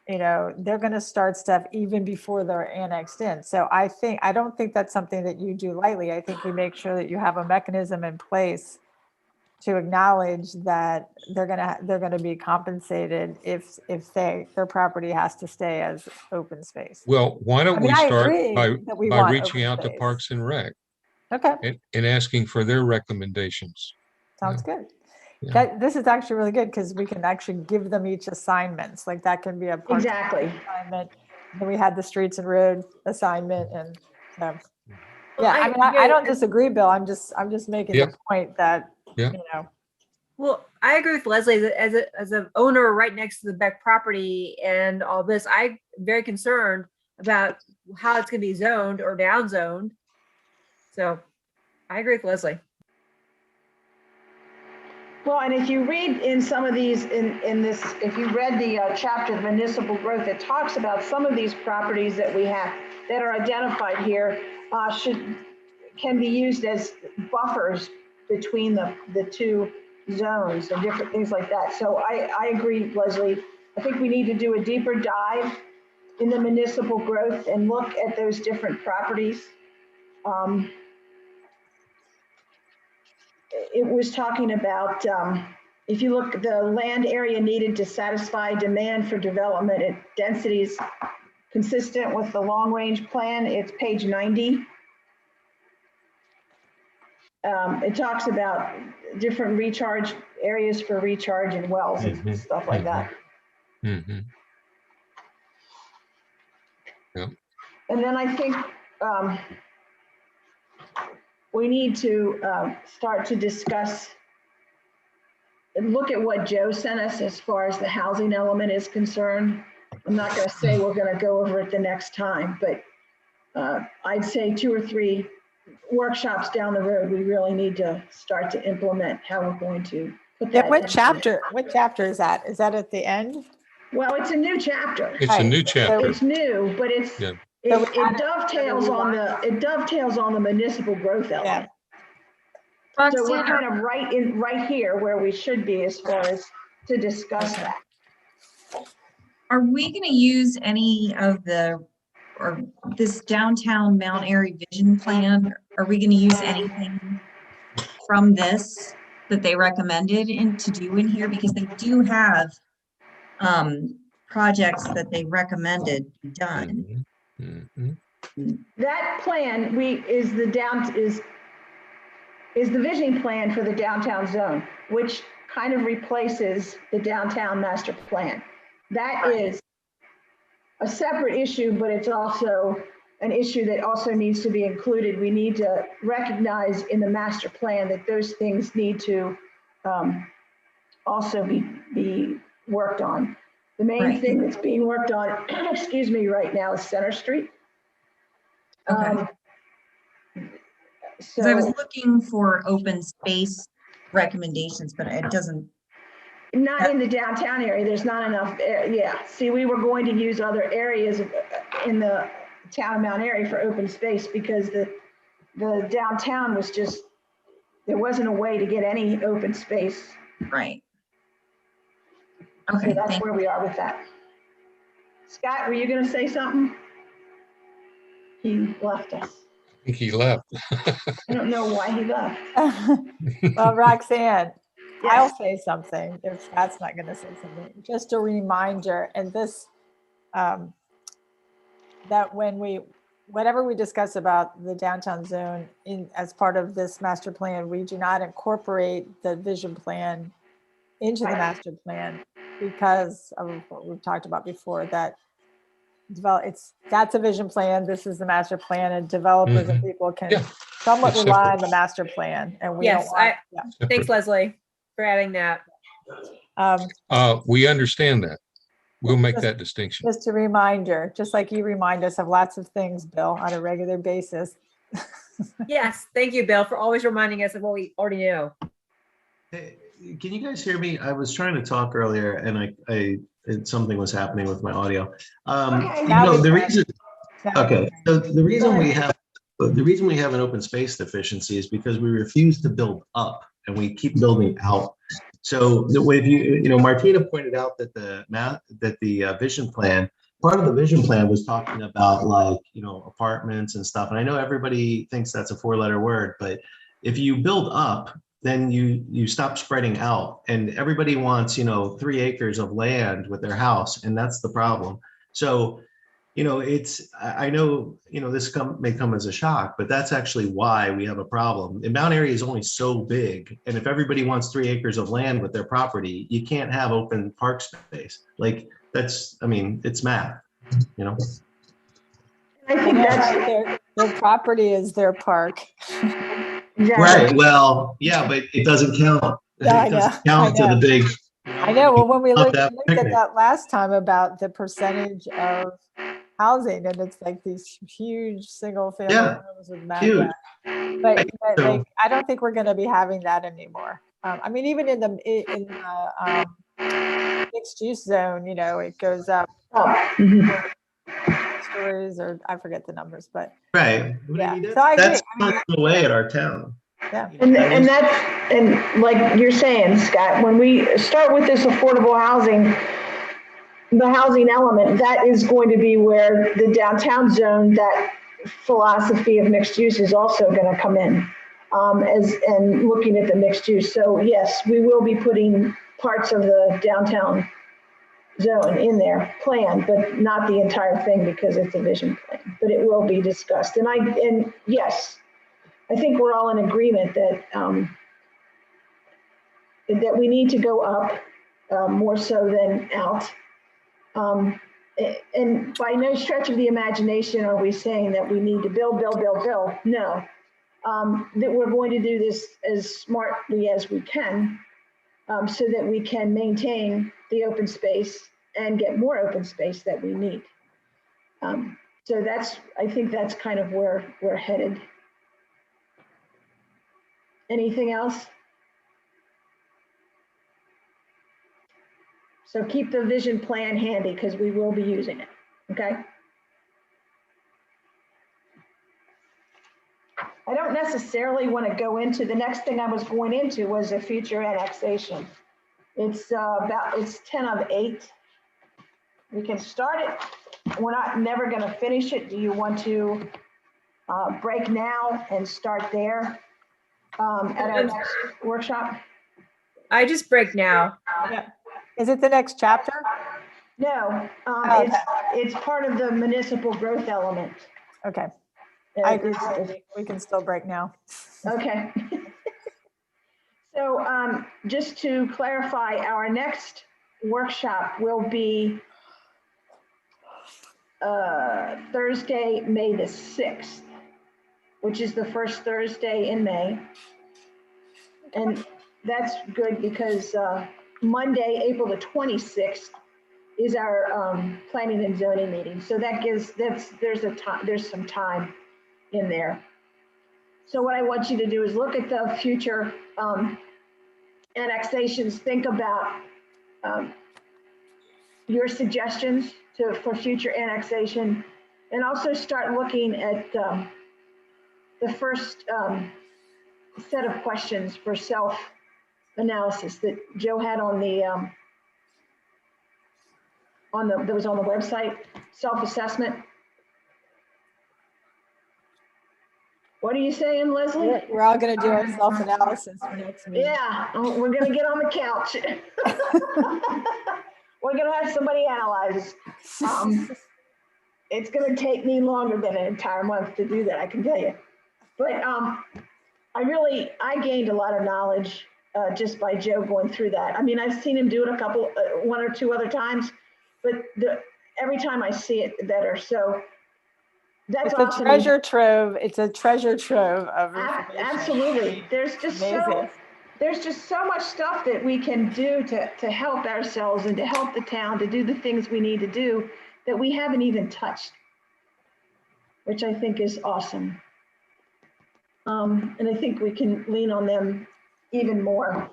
they're going to start stuff even before they're annexed in. So I don't think that's something that you do lightly. I think we make sure that you have a mechanism in place to acknowledge that they're going to be compensated if their property has to stay as open space. Well, why don't we I start agree by that we want reaching open out to space. Parks and Rec Okay, and asking for their recommendations? sounds good. Yeah. This is actually really good because we can actually give them each assignments. Like that can be a part Exactly. assignment. then we had the streets and road assignment and, so. Well, Yeah, I mean, I agree. don't disagree, Bill. I'm just making Yep. the point that, Yeah. you know, Well, I agree with Leslie that as an owner right next to the Beck property and all this, I'm very concerned about how it's gonna be zoned or downzoned. So I agree with Leslie. Well, and if you read in some of these, in this, if you read the chapter, municipal growth, it talks about some of these properties that we have that are identified here can be used as buffers between the two zones and different things like that. So I agree, Leslie. I think we need to do a deeper dive in the municipal growth and look at those different properties. It was talking about, if you look, the land area needed to satisfy demand for development at densities consistent with the long-range plan, it's page 90. It talks about different recharge areas for recharge and wells and stuff like that. Mhm. And then I think we need to start to discuss and look at what Joe sent us as far as the housing element is concerned. I'm not going to say we're going to go over it the next time, but I'd say 2 or 3 workshops down the road, we really need to start to implement how we're going to put yeah, that. what chapter is that? Is that at the end? Well, it's a new chapter. It's a Right. new So chapter. It's new, but it's, Yeah. it dovetails on the municipal growth element. So we're kind of right here where we should be as far as to discuss that. Are we going to use any of or this downtown Mount Airy vision plan? Are we going to use anything from this that they recommended to do in here? Because they do have projects that they recommended be done. Mhm. That plan is the vision plan for the downtown zone, which kind of replaces the downtown master plan. That is a separate issue, but it's also an issue that also needs to be included. We need to recognize in the master plan that those things need to also be worked on. The main Right. thing that's being worked on, excuse me, right now is Center Street. Okay. Because I was looking for open space recommendations, but it doesn't. Not in the downtown area, there's not enough, yeah. See, we were going to use other areas in the town of Mount Airy for open space because the downtown was just, there wasn't a way to get any open space. Right. So Okay, that's thank where we are with that. Scott, were you gonna say something? He left us. I think he left. I don't know why he left. Well, Roxanne, I'll Yes. say something if Scott's not going to say something. Just a reminder, and this, that whatever we discuss about the downtown zone as part of this master plan, we do not incorporate the vision plan into the master plan because of what we've talked about before, that that's a vision plan, this is the master plan, and developers and people can Yeah, somewhat it's rely separate. on the master plan, and we don't Yes, want, yeah. Thanks, Leslie, for adding that. We understand that. We'll make Just- that distinction. Just a reminder, just like you remind us of lots of things, Bill, on a regular basis. Yes, thank you, Bill, for always reminding us of what we already knew. Hey, can you guys hear me? I was trying to talk earlier and something was happening with my audio. Okay, You now know, we the can. reason, Now- okay, so the reason we have an open space deficiency is because we refuse to build up and we keep building out. So the way Martina pointed out that the vision plan, part of the vision plan was talking about like, apartments and stuff. And I know everybody thinks that's a 4-letter word, but if you build up, then you stop spreading out, and everybody wants 3 acres of land with their house, and that's the problem. So I know this may come as a shock, but that's actually why we have a problem. And Mount Airy is only so big, and if everybody wants 3 acres of land with their property, you can't have open park space. Like it's math. I think that's Their property is their park. exactly. Right, well, yeah, but it doesn't count. Yeah, I It doesn't know, count I to the know. big. I know, well, when we Love looked that looked at picnic. that last time about the percentage of housing, and it's like these huge single-family Yeah, homes with mad, huge. but Right, but, so- like, I don't think we're gonna be having that anymore. I mean, even in the, mixed use zone, you know, it goes up stories, or I forget the numbers, but Right. yeah, so I agree. That's not the way at our town. Yeah. And that's, and like you're saying, Scott, when we start with this affordable housing, the housing element, that is going to be where the downtown zone, that philosophy of mixed use is also going to come in, and looking at the mixed use. So yes, we will be putting parts of the downtown zone in there planned, but not the entire thing because it's a vision plan, but it will be discussed. And yes, I think we're all in agreement that, that we need to go up, more so than out. And by no stretch of the imagination are we saying that we need to build. No. That we're going to do this as smartly as we can, so that we can maintain the open space and get more open space that we need. So I think that's kind of where we're headed. Anything else? So keep the vision plan handy because we will be using it, okay? I don't necessarily want to go into, the next thing I was going into was a future annexation. It's 10 of 8. We can start it. We're never going to finish it. Do you want to break now and start there at our next workshop? I just break now. Yeah. Is it the next chapter? No, Okay. it's part of the municipal growth element. Okay, I agree. It's- We can still break now. Okay. So just to clarify, our next workshop will be Thursday, May the 6th, which is the first Thursday in May. And that's good because Monday, April the 26th is our planning and zoning meeting. So that gives, there's some time in there. So what I want you to do is look at the future annexations, think about your suggestions for future annexation, and also start looking at the first set of questions for self-analysis that Joe had on the that was on the website, self-assessment. What are you saying, Leslie? We're all gonna do our self-analysis for next meeting. Yeah, we're gonna get on the couch. We're gonna have somebody analyze. It's gonna take me longer than an entire month to do that, I can tell you. But I gained a lot of knowledge just by Joe going through that. I mean, I've seen him do it one or two other times, but every time I see it, the better. So that's It's a awesome. treasure trove. It's a treasure trove of information. Absolutely. There's just so much stuff that we can do to help ourselves and to help the town to do the things we need to do that we haven't even touched, which I think is awesome. And I think we can lean on them even more.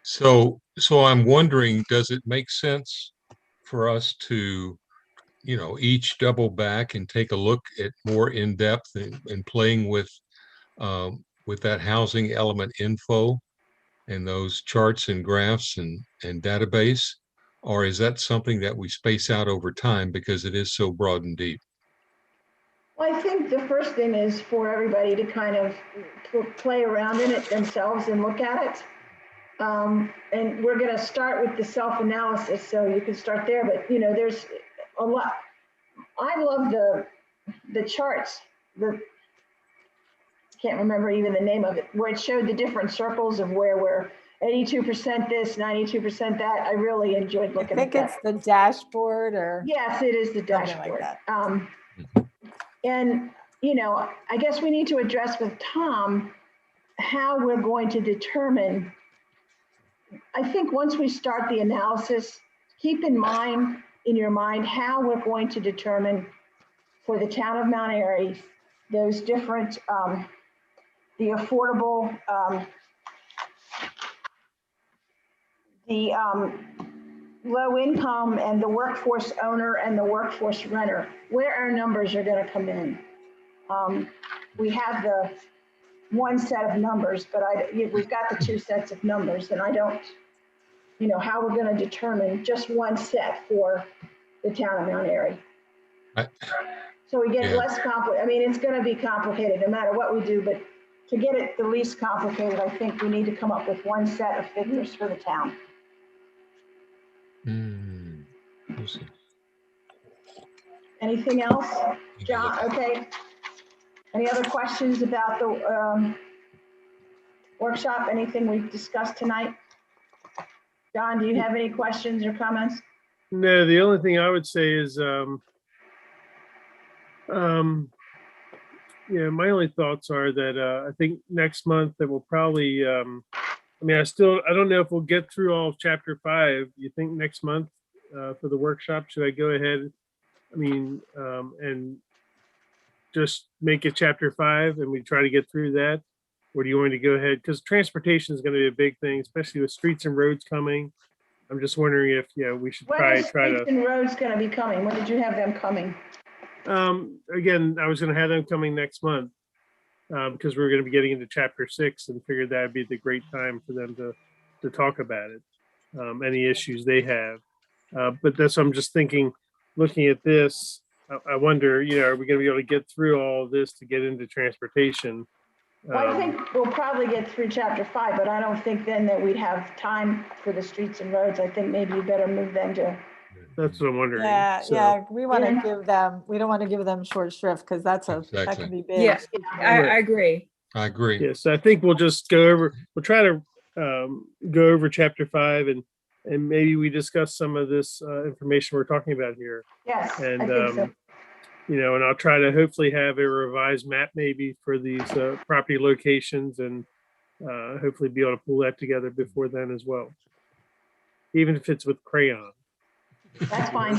So I'm wondering, does it make sense for us to, each double back and take a look at more in depth and playing with that housing element info and those charts and graphs and database? Or is that something that we space out over time because it is so broad and deep? Well, I think the first thing is for everybody to kind of play around in it themselves and look at it. And we're going to start with the self-analysis, so you can start there. But there's a lot. I love the charts. Can't remember even the name of it, where it showed the different circles of where we're 82% this, 92% that. I really enjoyed looking at that. I think it's the dashboard, or Yes, it is the something like dashboard. that. And, you know, I guess we need to address with Tom how we're going to determine. I think once we start the analysis, keep in your mind how we're going to determine for the town of Mount Airy, those different, the affordable, the low income and the workforce owner and the workforce renter, where our numbers are going to come in. We have the one set of numbers, but we've got the two sets of numbers, and I don't, you know, how we're going to determine just one set for the town of Mount Airy. So we get Yeah. less complicated. I mean, it's going to be complicated no matter what we do, but to get it the least complicated, I think we need to come up with one set of figures for the town. Let's see. Anything else? John, okay. Any other questions about the workshop? Anything we've discussed tonight? John, do you have any questions or comments? No, the only thing I would say is, yeah, my only thoughts are that I think next month that we'll probably, I mean, I don't know if we'll get through all of chapter 5. You think next month for the workshop, should I go ahead? I mean, and just make it chapter 5 and we try to get through that? Or do you want me to go ahead? Because transportation is going to be a big thing, especially with streets and roads coming. I'm just wondering if, yeah, we should When try is Streets to. and Roads going to be coming? When did you have them coming? Again, I was going to have them coming next month because we're going to be getting into chapter 6 and figured that would be the great time for them to talk about it, any issues they have. But that's what I'm just thinking, looking at this, I wonder, you know, are we going to be able to get through all of this to get into transportation? Well, I think we'll probably get through chapter 5, but I don't think then that we'd have time for the streets and roads. I think maybe you better move them to. That's what I'm wondering. Yeah, So, yeah, we want to Yeah. give them, we don't want to give them short shrift because that Exactly. can be big. Yeah, I agree. I agree. Yes, I think we'll just we'll try to go over chapter 5 and maybe we discuss some of this information we're talking about here. Yes, I And, think so. you know, and I'll try to hopefully have a revised map maybe for these property locations and hopefully be able to pull that together before then as well. Even if it's with crayon. That's fine.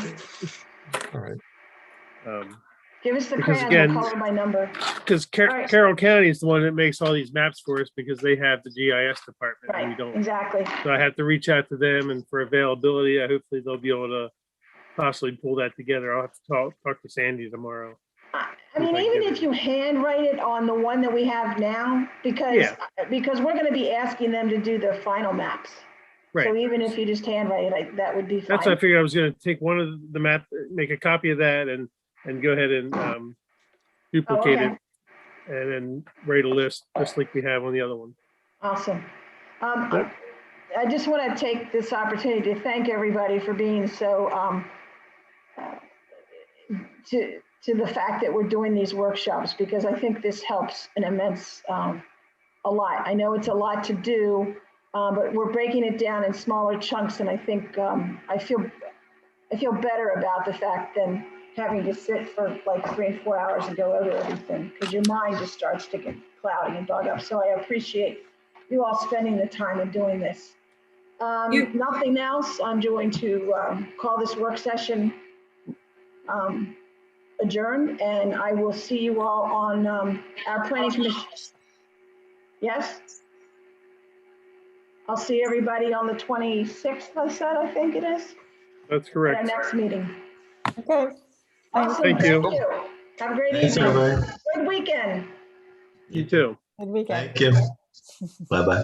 All right. Give us the Because crayons, again- we'll color by number. Because right. Carroll County is the one that makes all these maps for us because they have the GIS department and we Right, don't. exactly. So I have to reach out to them and for availability, hopefully they'll be able to possibly pull that together. I'll have to talk to Sandy tomorrow. I mean, If I even get if you handwrite it on the one that we have now, because we're going to be asking them to do the final maps. So Right. even if you just handwrite it, that would be fine. That's why I figured I was gonna take one of the map, make a copy of that and go ahead and duplicate okay. it. And then write a list, just like we have on the other one. Awesome. Yep. I just want to take this opportunity to thank everybody for being so, to the fact that we're doing these workshops, because I think this helps an immense, a lot. I know it's a lot to do, but we're breaking it down in smaller chunks. And I think, I feel better about the fact than having to sit for like 3 and 4 hours and go over everything, because your mind just starts to get cloudy and bug up. So I appreciate you all spending the time and doing this. Nothing else. I'm going to call this work session adjourned, and I will see you all on our planning commission. Yes? I'll see everybody on the 26th, I think it is, That's at our correct. next meeting. Okay. Awesome, Thank you. Have a great Thanks, evening. everybody. Good weekend. You too. Good weekend. Thank you. Bye-bye.